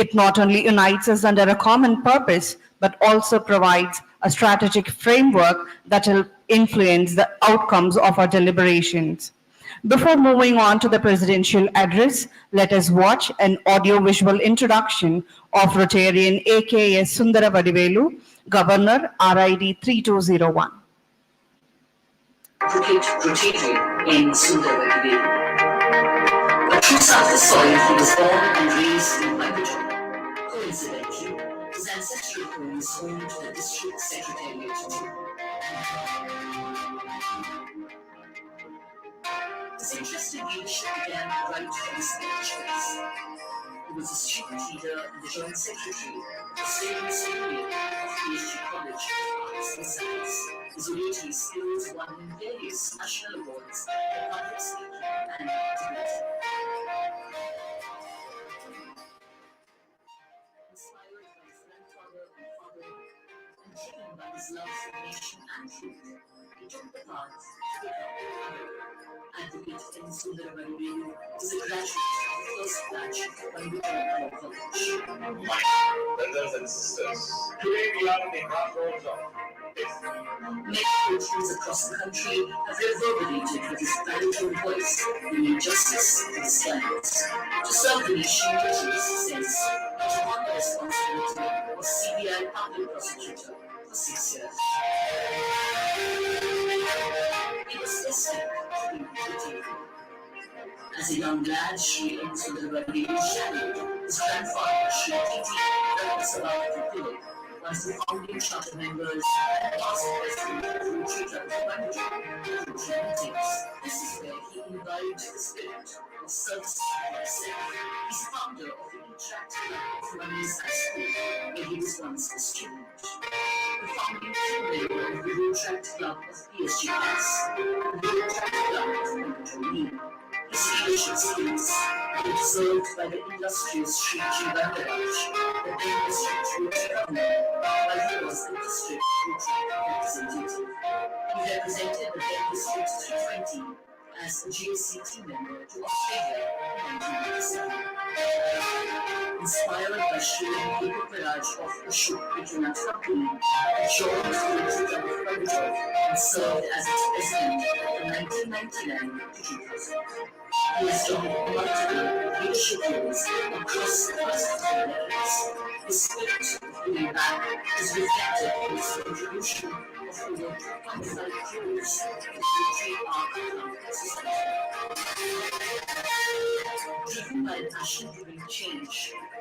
It not only unites us under a common purpose, but also provides a strategic framework that will influence the outcomes of our deliberations. Before moving on to the presidential address, let us watch an audio-visual introduction of Rotarian AKS Sundara Vadivelu, Governor RID 3201. Rotarian in Sundara Vadivelu. A true son of the soil, he was born and raised in Coimbatore. Coincidentally, his ancestral home is home to the district secretariat too. His interest in leadership began right from his age days. He was a student leader and the joint secretary of the same souvenir of PhD College of Arts and Science. His oratory skills won him various national awards for public speaking and debate. path to become Advocate N. Sundaravadu is a graduate of the first batch of Coimbatore College. My brothers and sisters, today we are at the crossroads of Many courtrooms across the country have reverberated with his baritone voice, bringing justice to his clients. To serve the nation, he says, to honor responsibility was CBI public prosecutor for 6 years. He was destined to be deputy. As a young lad, Shri N. Sundaravadu shadowed his grandfather, Shri T.T. Ramasabha, one of the founding charter members and past president of Rotary Club of Coimbatore. This is where he imbibed the spirit of service to himself. He's founder of the Interact Club of Women's High School, where he was once a student. The founding member of the Interact Club of PSG Pass, and the Interact Club of Commendation. His leadership skills were observed by the illustrious Shri Sheroes, the then district Rotary governor, while he was the district Rotary representative. He represented the then district 320 as a GSC team member to Australia in 1997. Inspired by Shri Inaugural of Ashok Regional Company, he joined the Rotary Club of Coimbatore and served as its president from 1999 to 2000. He has done multiple leadership roles across the first three levels. His spirit of giving back is reflected in his contribution of over 2.5 crores to the Rotary Arc Club Society. Driven by a passion to bring change,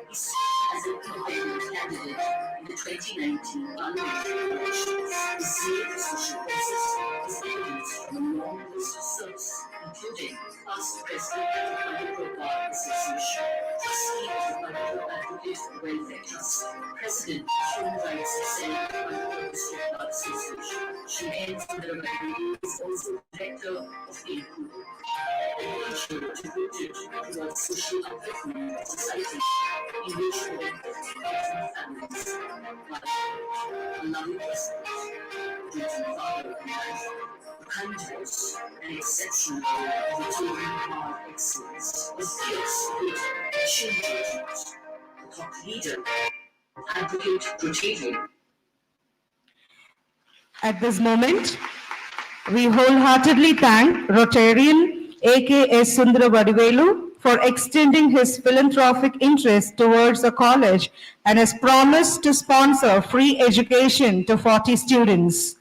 he stood as an independent candidate in the 2019 parliamentary elections. His zeal for social causes is evident from a long list of service, including past president of the Coimbatore Bar Association, trustee of the Coimbatore Advocate Welfare Trust, president of Human Rights Cell of the Coimbatore District Bar Association. Shri N. Sundaravadu is also director of Inaugural, a venture devoted towards social upliftment of society, in which more than 50,000 families are a loving husband, gentle father and wife, a kind host, an exceptional Victorian par excellence, a fierce spirit, a change agent, a thought leader, advocate Rotarian. At this moment, we wholeheartedly thank Rotarian A.K.S. Sundaravadu for extending his philanthropic interest towards the college and has promised to sponsor free education to 40 students.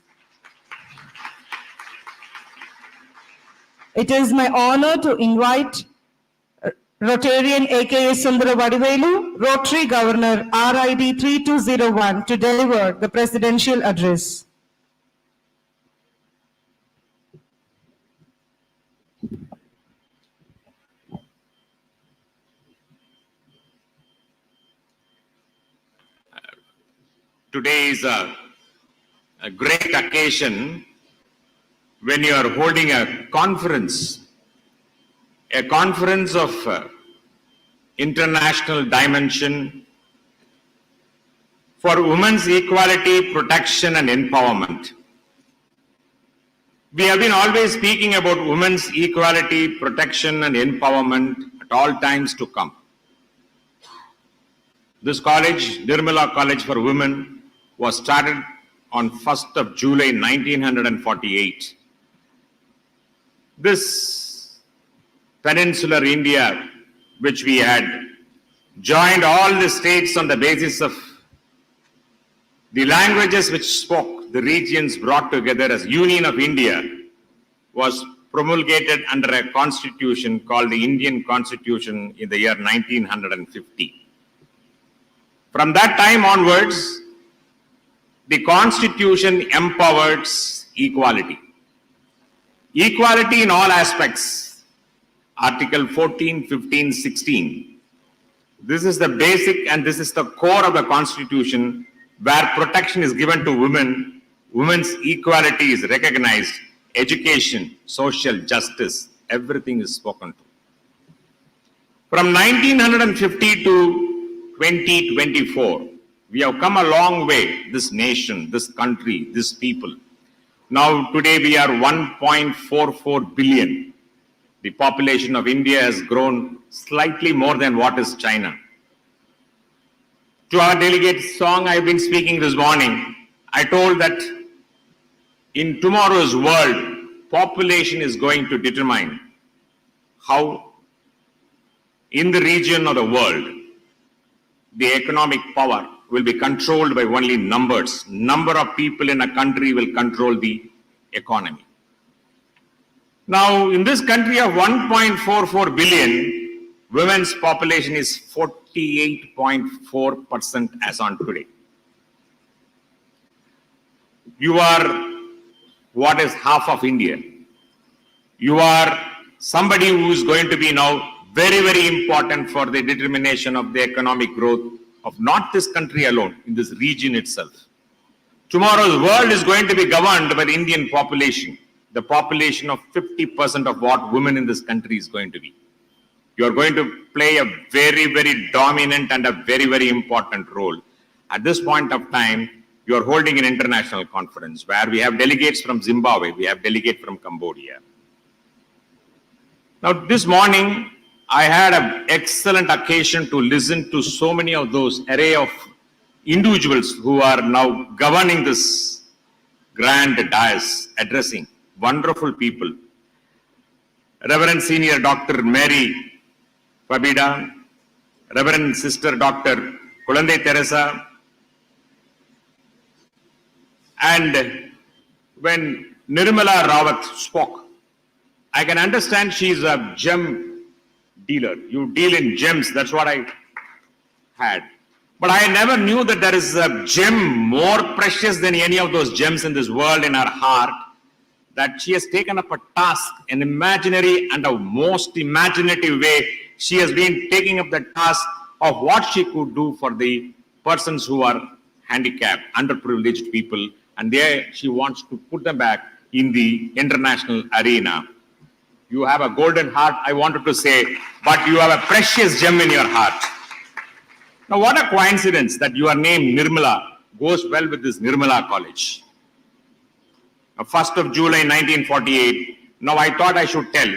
It is my honor to invite Rotarian A.K.S. Sundaravadu, Rotary Governor RID 3201 to deliver the presidential address. Today is a great occasion when you are holding a conference of international dimension for women's equality, protection and empowerment. We have been always speaking about women's equality, protection and empowerment at all times to come. This college, Nirmala College for Women, was started on 1st of July 1948. This peninsular India, which we had joined all the states on the basis of the languages which spoke, the regions brought together as Union of India, was promulgated under a constitution called the Indian Constitution in the year 1950. From that time onwards, the Constitution empowers equality. Equality in all aspects. Article 14, 15, 16. This is the basic and this is the core of the Constitution, where protection is given to women, women's equality is recognized, education, social justice, everything is spoken to. From 1950 to 2024, we have come a long way, this nation, this country, this people. Now today we are 1.44 billion. The population of India has grown slightly more than what is China. To our delegate's song I've been speaking this morning, I told that in tomorrow's world, population is going to determine how in the region of the world, the economic power will be controlled by only numbers. Number of people in a country will control the economy. Now, in this country of 1.44 billion, women's population is 48.4% as on today. You are what is half of India. You are somebody who is going to be now very, very important for the determination of the economic growth of not this country alone, in this region itself. Tomorrow's world is going to be governed by the Indian population, the population of 50% of what women in this country is going to be. You are going to play a very, very dominant and a very, very important role. At this point of time, you are holding an international conference where we have delegates from Zimbabwe, we have delegates from Cambodia. Now, this morning, I had an excellent occasion to listen to so many of those array of individuals who are now governing this grand dais, addressing wonderful people. Reverend Senior Dr. Mary Fabida, Reverend Sister Dr. Kulande Teresa, and when Nirmala Rawat spoke, I can understand she is a gem dealer. You deal in gems, that's what I had. But I never knew that there is a gem more precious than any of those gems in this world in her heart, that she has taken up a task, an imaginary and a most imaginative way. She has been taking up the task of what she could do for the persons who are handicapped, underprivileged people, and there she wants to put them back in the international arena. You have a golden heart, I wanted to say, but you have a precious gem in your heart. Now, what a coincidence that your name, Nirmala, goes well with this Nirmala College. Now, 1st of July 1948, now I thought I should tell,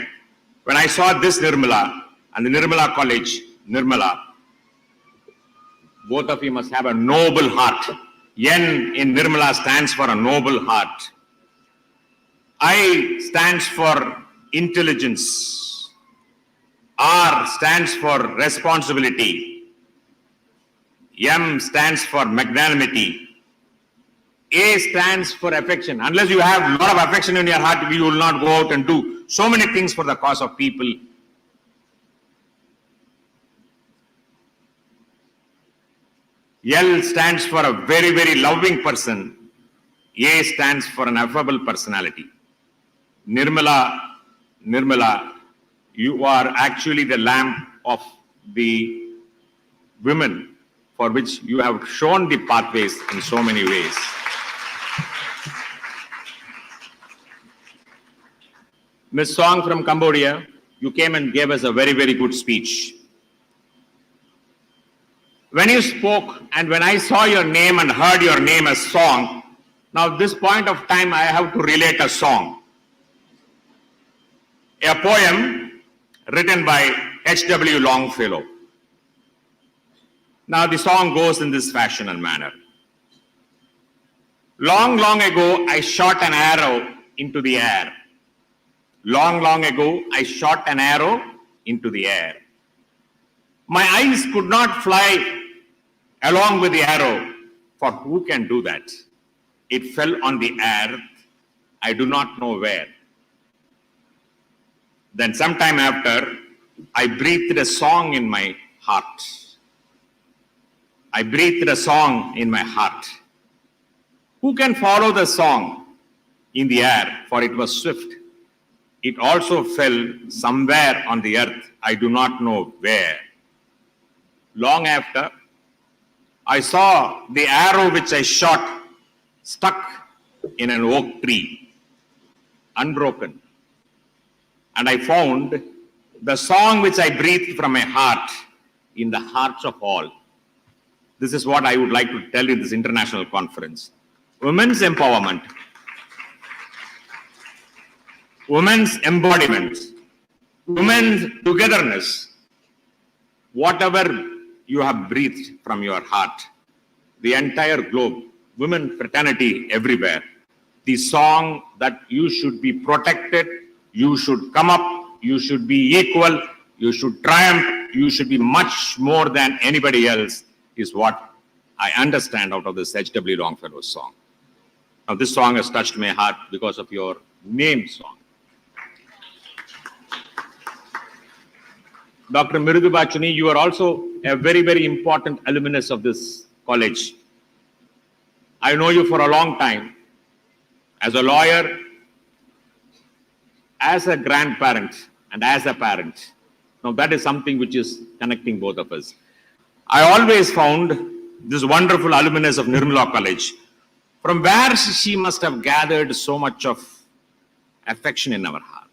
when I saw this Nirmala and the Nirmala College, Nirmala, both of you must have a noble heart. N in Nirmala stands for a noble heart. I stands for intelligence. R stands for responsibility. M stands for magnanimity. A stands for affection. Unless you have a lot of affection in your heart, you will not go out and do so many things for the cause of people. L stands for a very, very loving person. A stands for an affable personality. Nirmala, you are actually the lamp of the women for which you have shown the pathways in so many ways. Miss Song from Cambodia, you came and gave us a very, very good speech. When you spoke and when I saw your name and heard your name as Song, now this point of time I have to relate a song. A poem written by H.W. Longfellow. Now the song goes in this fashion and manner. Long, long ago, I shot an arrow into the air. Long, long ago, I shot an arrow into the air. My eyes could not fly along with the arrow, for who can do that? It fell on the earth, I do not know where. Then sometime after, I breathed a song in my heart. I breathed a song in my heart. Who can follow the song in the air? For it was swift. It also fell somewhere on the earth, I do not know where. Long after, I saw the arrow which I shot stuck in an oak tree, unbroken. And I found the song which I breathed from my heart in the hearts of all. This is what I would like to tell in this international conference. Women's empowerment women's embodiment, women's togetherness, whatever you have breathed from your heart, the entire globe, women fraternity everywhere, the song that you should be protected, you should come up, you should be equal, you should triumph, you should be much more than anybody else is what I understand out of this H.W. Longfellow's song. Now this song has touched my heart because of your name song. Dr. Mridu Bachuni, you are also a very, very important alumnus of this college. I know you for a long time as a lawyer, as a grandparent, and as a parent. Now that is something which is connecting both of us. I always found this wonderful alumnus of Nirmala College, from where she must have gathered so much of affection in our heart,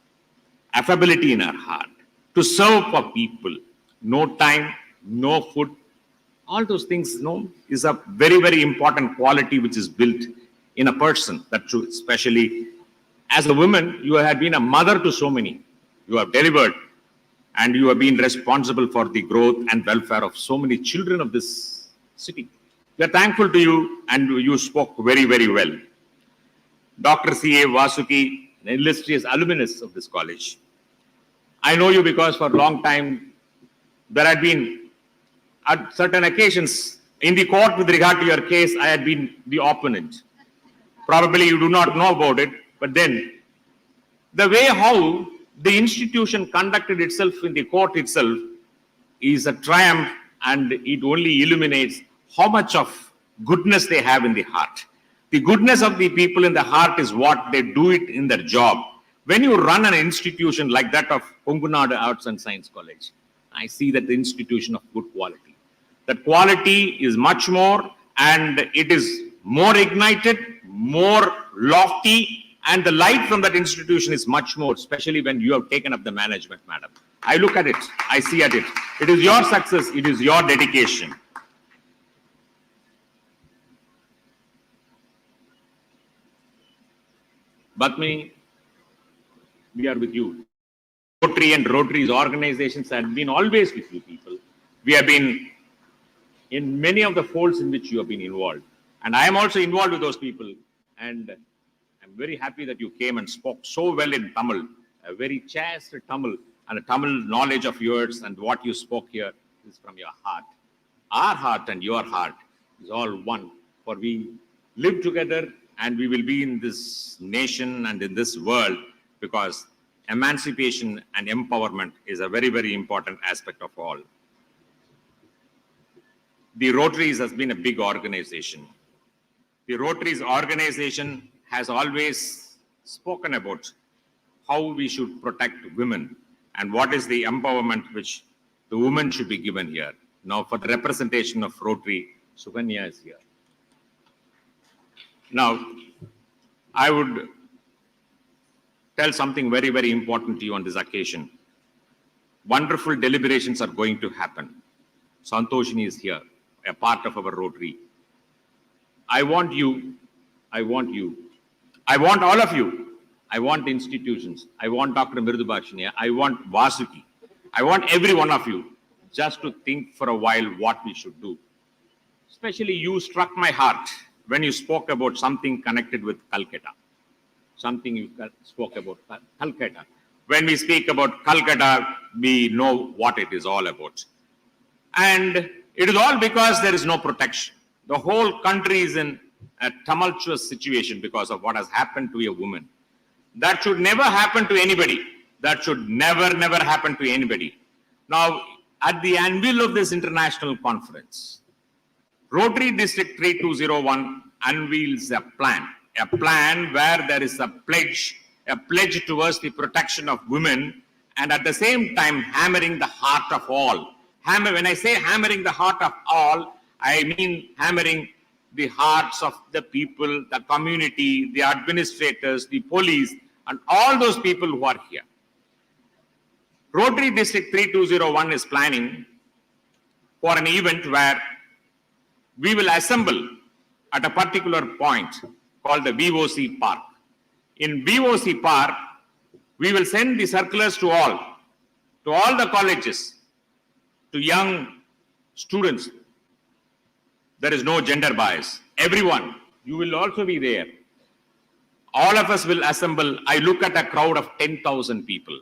affability in our heart, to serve for people, no time, no food, all those things, is a very, very important quality which is built in a person. That's true, especially as a woman, you have been a mother to so many. You have delivered and you have been responsible for the growth and welfare of so many children of this city. We are thankful to you and you spoke very, very well. Dr. C.A. Vasuki, an illustrious alumnus of this college. I know you because for a long time there had been, at certain occasions in the court with regard to your case, I had been the opponent. Probably you do not know about it, but then the way how the institution conducted itself in the court itself is a triumph, and it only illuminates how much of goodness they have in the heart. The goodness of the people in the heart is what they do it in their job. When you run an institution like that of Kongunadu Arts and Science College, I see that the institution of good quality. That quality is much more, and it is more ignited, more lofty, and the light from that institution is much more, especially when you have taken up the management, madam. I look at it, I see at it. It is your success, it is your dedication. Batmini, we are with you. Rotary and Rotary's organizations have been always with you people. We have been in many of the folds in which you have been involved. And I am also involved with those people. And I'm very happy that you came and spoke so well in Tamil, a very chaste Tamil, and a Tamil knowledge of yours, and what you spoke here is from your heart. Our heart and your heart is all one, for we live together and we will be in this nation and in this world, because emancipation and empowerment is a very, very important aspect of all. The Rotaries has been a big organization. The Rotaries organization has always spoken about how we should protect women and what is the empowerment which the women should be given here. Now, for the representation of Rotary, Suganya is here. Now, I would tell something very, very important to you on this occasion. Wonderful deliberations are going to happen. Santoshini is here, a part of our Rotary. I want you, I want all of you, I want institutions, I want Dr. Mridu Bachuni, I want Vasuki, I want every one of you just to think for a while what we should do. Especially you struck my heart when you spoke about something connected with Calcutta. Something you spoke about Calcutta. When we speak about Calcutta, we know what it is all about. And it is all because there is no protection. The whole country is in a tumultuous situation because of what has happened to a woman. That should never happen to anybody. That should never, never happen to anybody. Now, at the anvil of this international conference, Rotary District 3201 unveils a plan where there is a pledge towards the protection of women, and at the same time hammering the heart of all. When I say hammering the heart of all, I mean hammering the hearts of the people, the community, the administrators, the police, and all those people who are here. Rotary District 3201 is planning for an event where we will assemble at a particular point called the VOC Park. In VOC Park, We will send the circulars to all the colleges, to young students. There is no gender bias. Everyone, you will also be there. All of us will assemble. I look at a crowd of 10,000 people.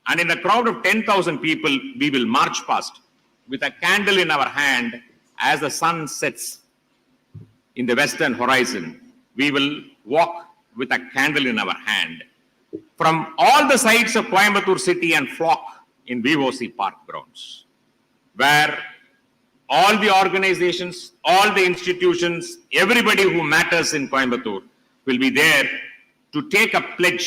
And in a crowd of 10,000 people, we will march past with a candle in our hand as the sun sets in the western horizon. We will walk with a candle in our hand from all the sides of Coimbatore city and flock in VOC Park grounds, where all the organizations, all the institutions, everybody who matters in Coimbatore will be there to take a pledge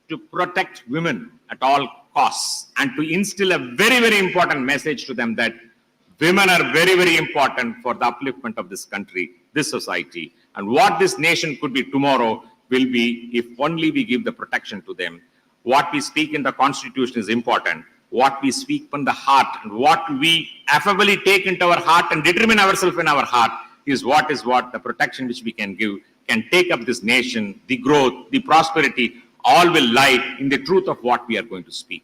to protect women at all costs and to instill a very, very important message to them that women are very, very important for the upliftment of this country, this society. And what this nation could be tomorrow will be if only we give the protection to them. What we speak in the Constitution is important. What we speak from the heart and what we affably take into our heart and determine ourselves in our heart is what the protection which we can give can take up this nation, the growth, the prosperity, all will lie in the truth of what we are going to speak.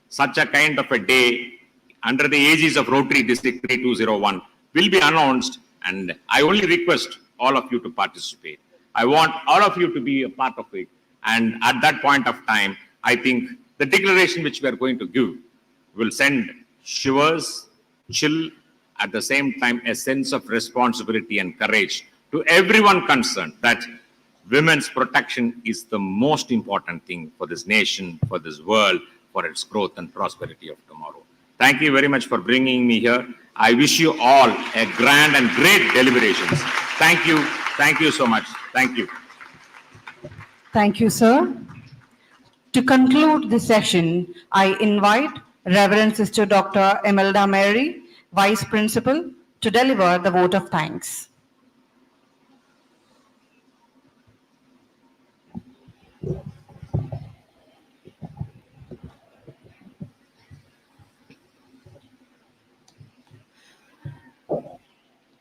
Such a kind of a day under the aegis of Rotary District 3201 will be announced, and I only request all of you to participate. I want all of you to be a part of it, and at that point of time, I think the declaration which we are going to give will send shivers, chill, at the same time a sense of responsibility and courage to everyone concerned that women's protection is the most important thing for this nation, for this world, for its growth and prosperity of tomorrow. Thank you very much for bringing me here. I wish you all a grand and great deliberations. Thank you. Thank you so much. Thank you. Thank you, sir. To conclude this session, I invite Reverend Sister Dr. Imelda Mary, Vice Principal, to deliver the vote of thanks.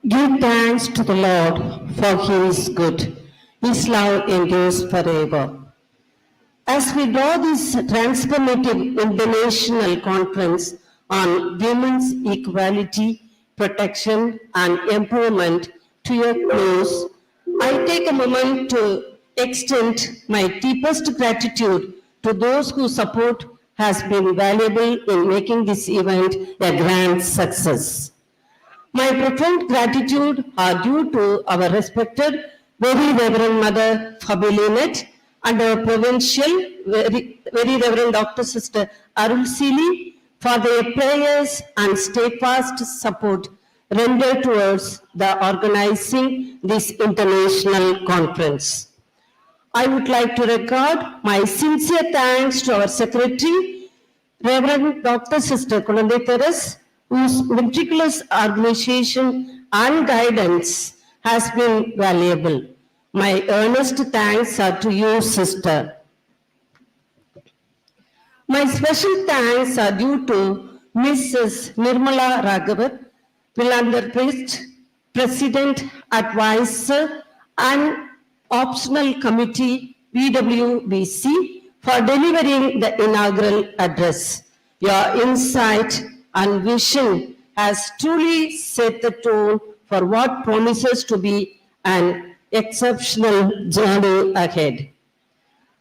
Give thanks to the Lord, for he is good. His love endures forever. As we draw this transformative international conference on women's equality, protection, and empowerment to a close, I take a moment to extend my deepest gratitude to those whose support has been valuable in making this event a grand success. My profound gratitude are due to our respected Very Reverend Mother Fabilinet and our provincial Very Reverend Dr. Sister Arul Sili for their prayers and steadfast support rendered towards the organizing this international conference. I would like to record my sincere thanks to our Secretary, Reverend Dr. Sister Commendation, whose meticulous organization and guidance has been valuable. My earnest thanks are to you, Sister. My special thanks are due to Mrs. Nirmala Raghavat, Philanthropist, President, Advisor, and Optional Committee, VWBC, for delivering the inaugural address. Your insight and vision has truly set the tone for what promises to be an exceptional journey ahead.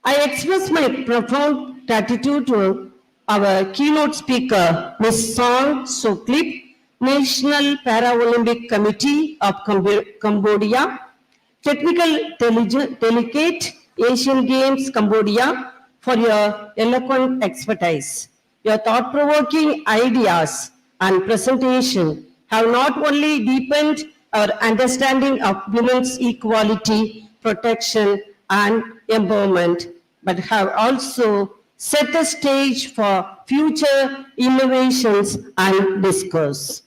I express my profound gratitude to our keynote speaker, Ms. Song Soklip, National Paralympic Committee of Cambodia, Technical Delegate, Asian Games Cambodia, for your eloquent expertise. Your thought-provoking ideas and presentation have not only deepened our understanding of women's equality, protection, and empowerment, but have also set the stage for future innovations and discourse.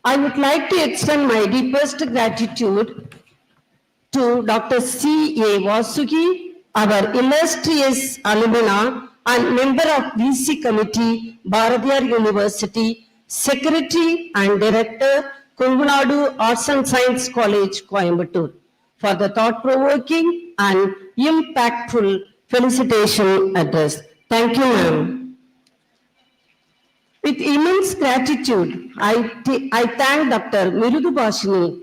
I would like to extend my deepest gratitude to Dr. C.A. Vasuki, our illustrious alumna and member of VC Committee, Bharatiyar University, Secretary and Director, Kungunadu Arts and Science College, Coimbatore, for the thought-provoking and impactful felicitation address. Thank you, ma'am. With immense gratitude, I thank Dr. Mirudu Bashini,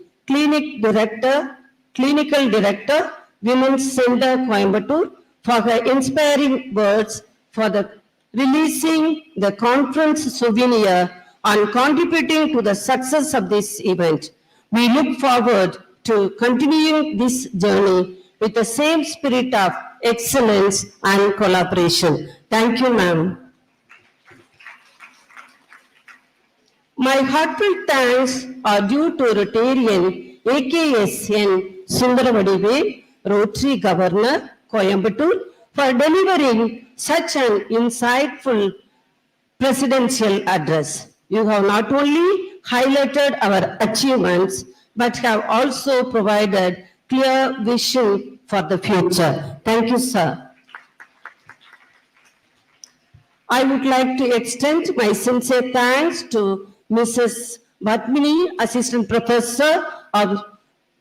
Clinical Director, Women's Center, Coimbatore, for her inspiring words for the releasing the conference souvenir and contributing to the success of this event. We look forward to continuing this journey with the same spirit of excellence and collaboration. Thank you, ma'am. My heartfelt thanks are due to Rotarian AKSN Sundaravadive, Rotary Governor, Coimbatore, for delivering such an insightful presidential address. You have not only highlighted our achievements, but have also provided clear vision for the future. Thank you, sir. I would like to extend my sincere thanks to Mrs. Badmini, Assistant Professor of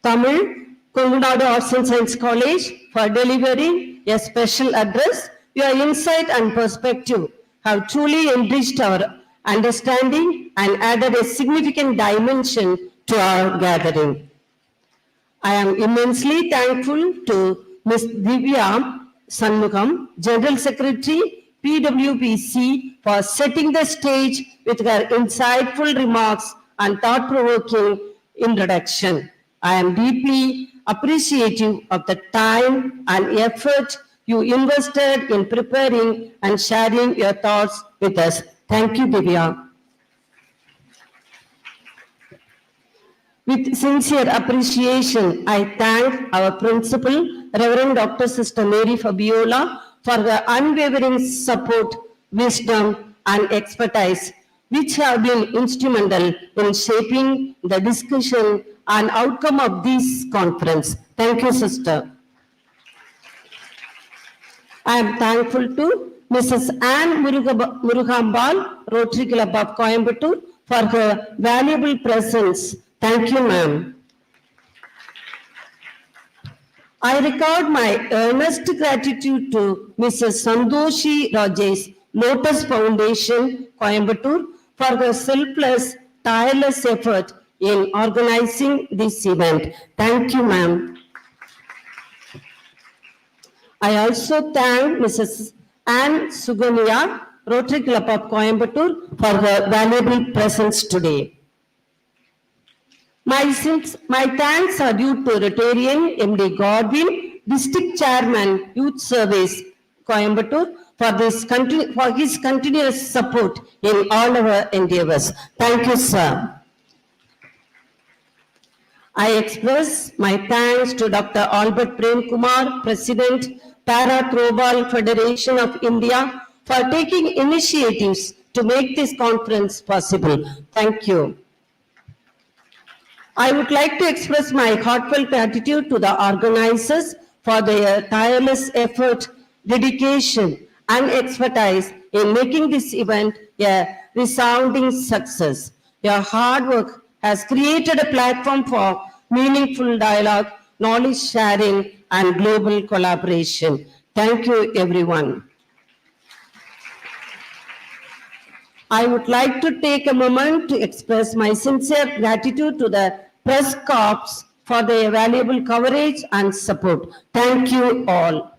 Tamil, Coimbatore Arts and Science College, for delivering a special address. Your insight and perspective have truly enriched our understanding and added a significant dimension to our gathering. I am immensely thankful to Ms. Divya Sanmugam, General Secretary, PWPC, for setting the stage with her insightful remarks and thought-provoking introduction. I am deeply appreciative of the time and effort you invested in preparing and sharing your thoughts with us. Thank you, Divya. With sincere appreciation, I thank our principal, Reverend Dr. Sister Mary Fabiola, for her unwavering support, wisdom, and expertise, which have been instrumental in shaping the discussion and outcome of this conference. Thank you, sister. I am thankful to Mrs. Anne Murugambal, Rotary Club of Coimbatore, for her valuable presence. Thank you, ma'am. I record my earnest gratitude to Mrs. Sandoshi Rajesh, Lotus Foundation, Coimbatore, for her selfless, tireless effort in organizing this event. Thank you, ma'am. I also thank Mrs. Anne Sugania, Rotary Club of Coimbatore, for her valuable presence today. My thanks are due to Rotarian MD Godwin, District Chairman, Youth Service, Coimbatore, for his continuous support in all our endeavors. Thank you, sir. I express my thanks to Dr. Albert Prem Kumar, President, Para Throwball Federation of India, for taking initiatives to make this conference possible. Thank you. I would like to express my heartfelt gratitude to the organizers for their tireless effort, dedication, and expertise in making this event a resounding success. Your hard work has created a platform for meaningful dialogue, knowledge sharing, and global collaboration. Thank you, everyone. I would like to take a moment to express my sincere gratitude to the press corps for their valuable coverage and support. Thank you all.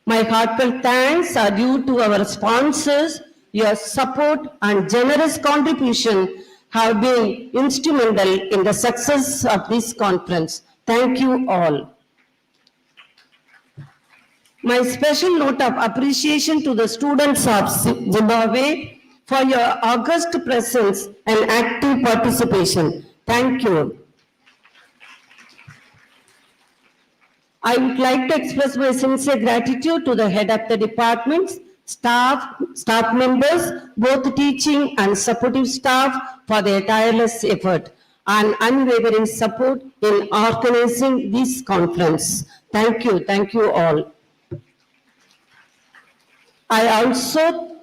My heartfelt thanks are due to our sponsors. Your support and generous contribution have been instrumental in the success of this conference. Thank you all. My special note of appreciation to the students of Zimbabwe for your august presence and active participation. Thank you. I would like to express my sincere gratitude to the head of the departments, staff members, both teaching and supportive staff, for their tireless effort and unwavering support in organizing this conference. Thank you all. I also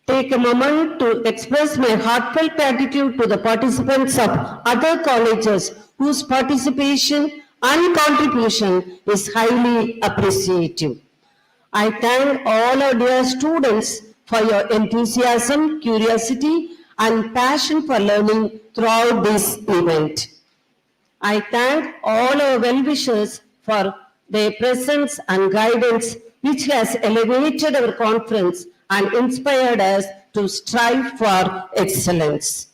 take a moment to express my heartfelt gratitude to the participants of other colleges whose participation and contribution is highly appreciated. I thank all our dear students for your enthusiasm, curiosity, and passion for learning throughout this event. I thank all our well-wishers for their presence and guidance, which has elevated our conference and inspired us to strive for excellence.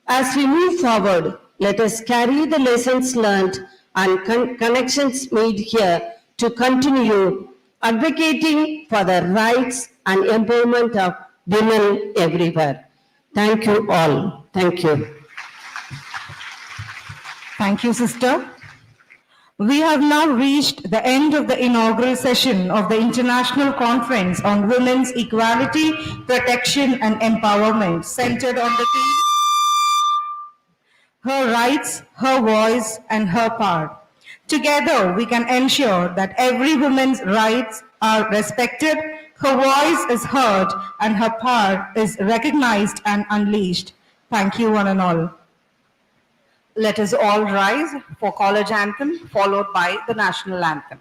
As we move forward, let us carry the lessons learned and connections made here to continue advocating for the rights and empowerment of women everywhere. Thank you all. Thank you. Thank you, sister. We have now reached the end of the inaugural session of the International Conference on Women's Equality, Protection and Empowerment, centered on the theme Her Rights, Her Voice and Her Power. Together, we can ensure that every woman's rights are respected, her voice is heard, and her power is recognized and unleashed. Thank you, one and all. Let us all rise for college anthem, followed by the national anthem.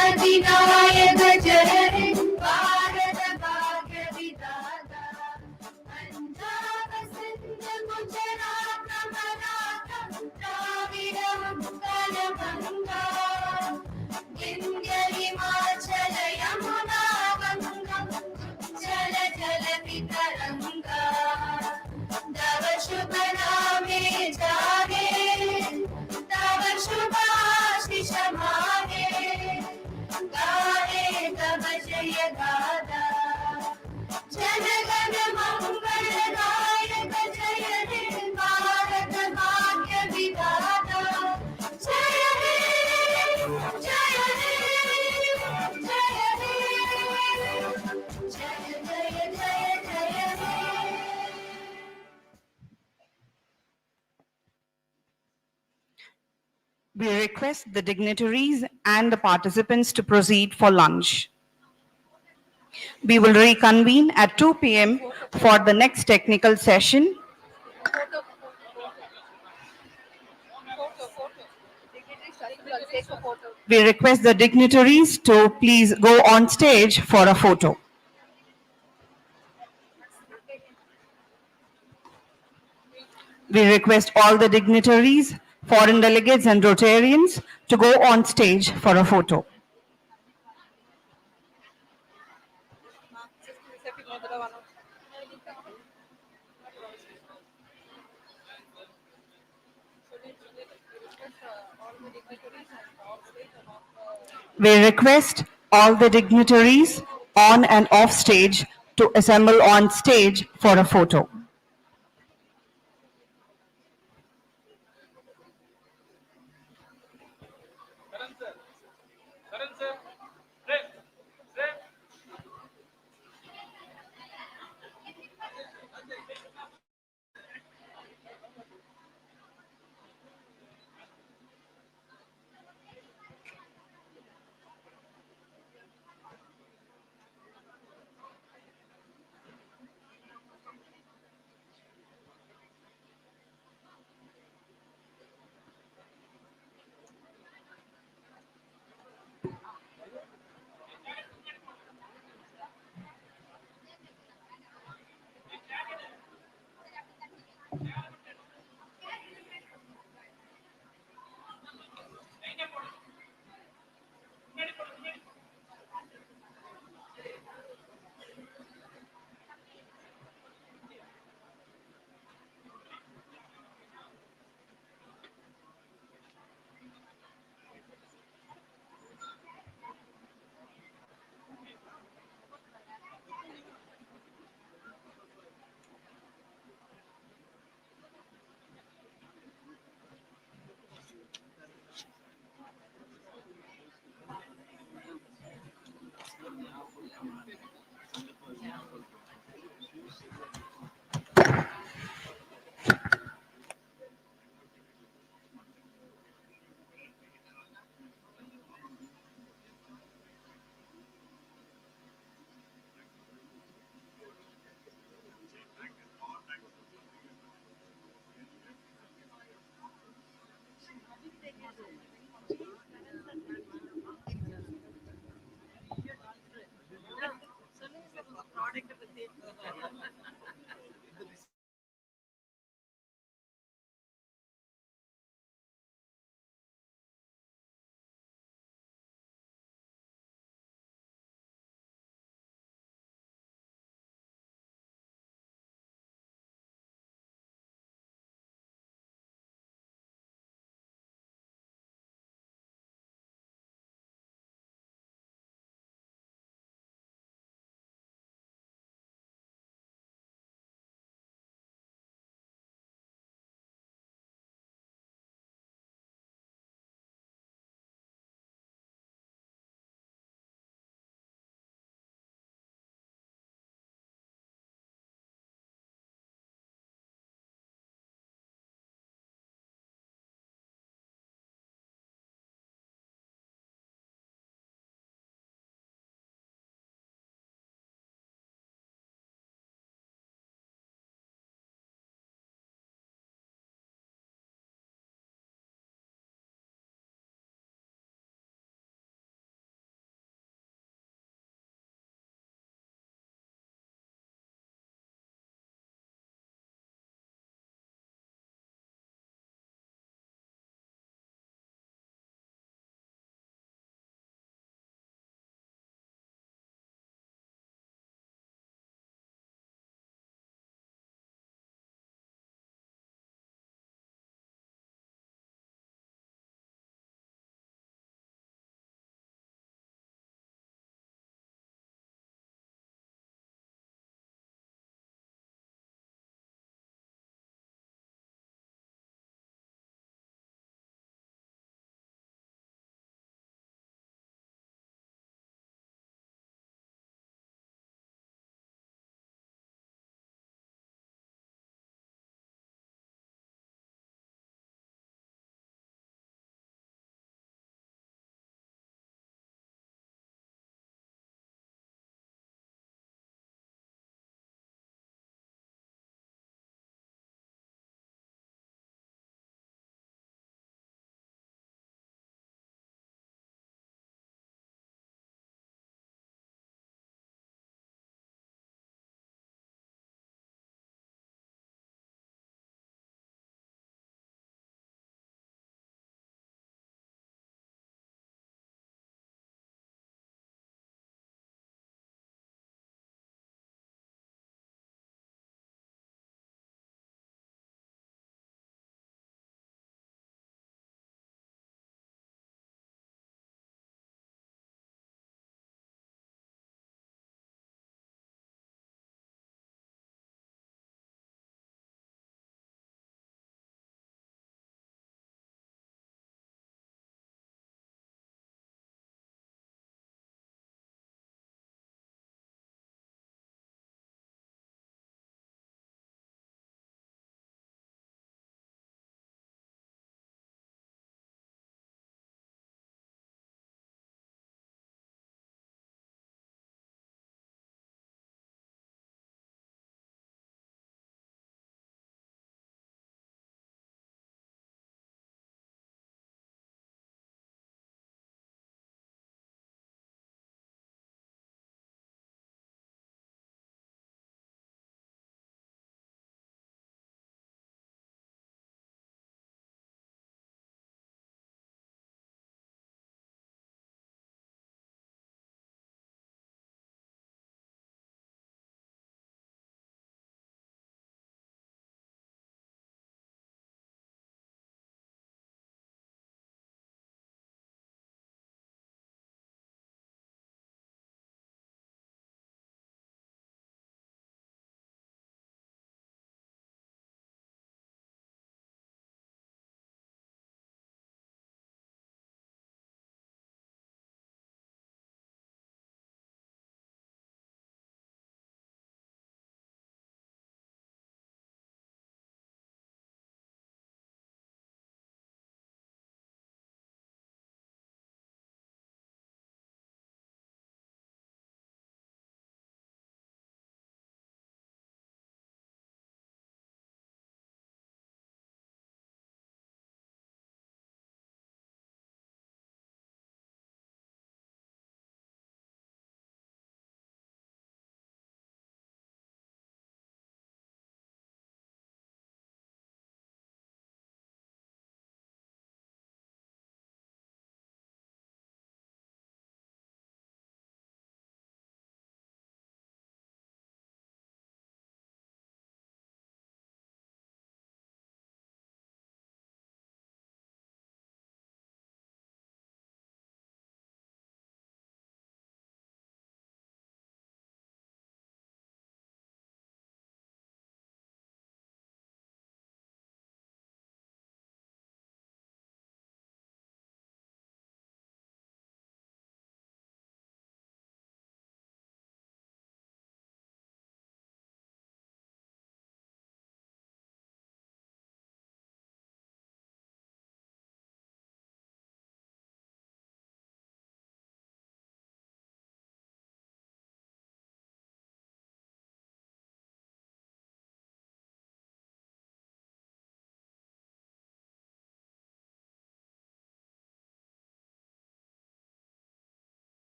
अधिनायक जय हे भारत भाग्य विधाता पंजाब सिंध गुजरात मराठा द्राविड उत्कल गंगा विंध्य हिमाचल यमुना गंगा जल जल वितरंगा तव शुभ नामे जागे तव शुभ आशीष मागे गाहे तव जय गाथा जन गण मंगल दायक जय हे भारत भाग्य विधाता जय हे जय We request the dignitaries and the participants to proceed for lunch. We will reconvene at 2 p.m. for the next technical session. We request the dignitaries to please go on stage for a photo. We request all the dignitaries, foreign delegates and Rotarians to go on stage for a photo. We request all the dignitaries on and off stage to assemble on stage for a photo.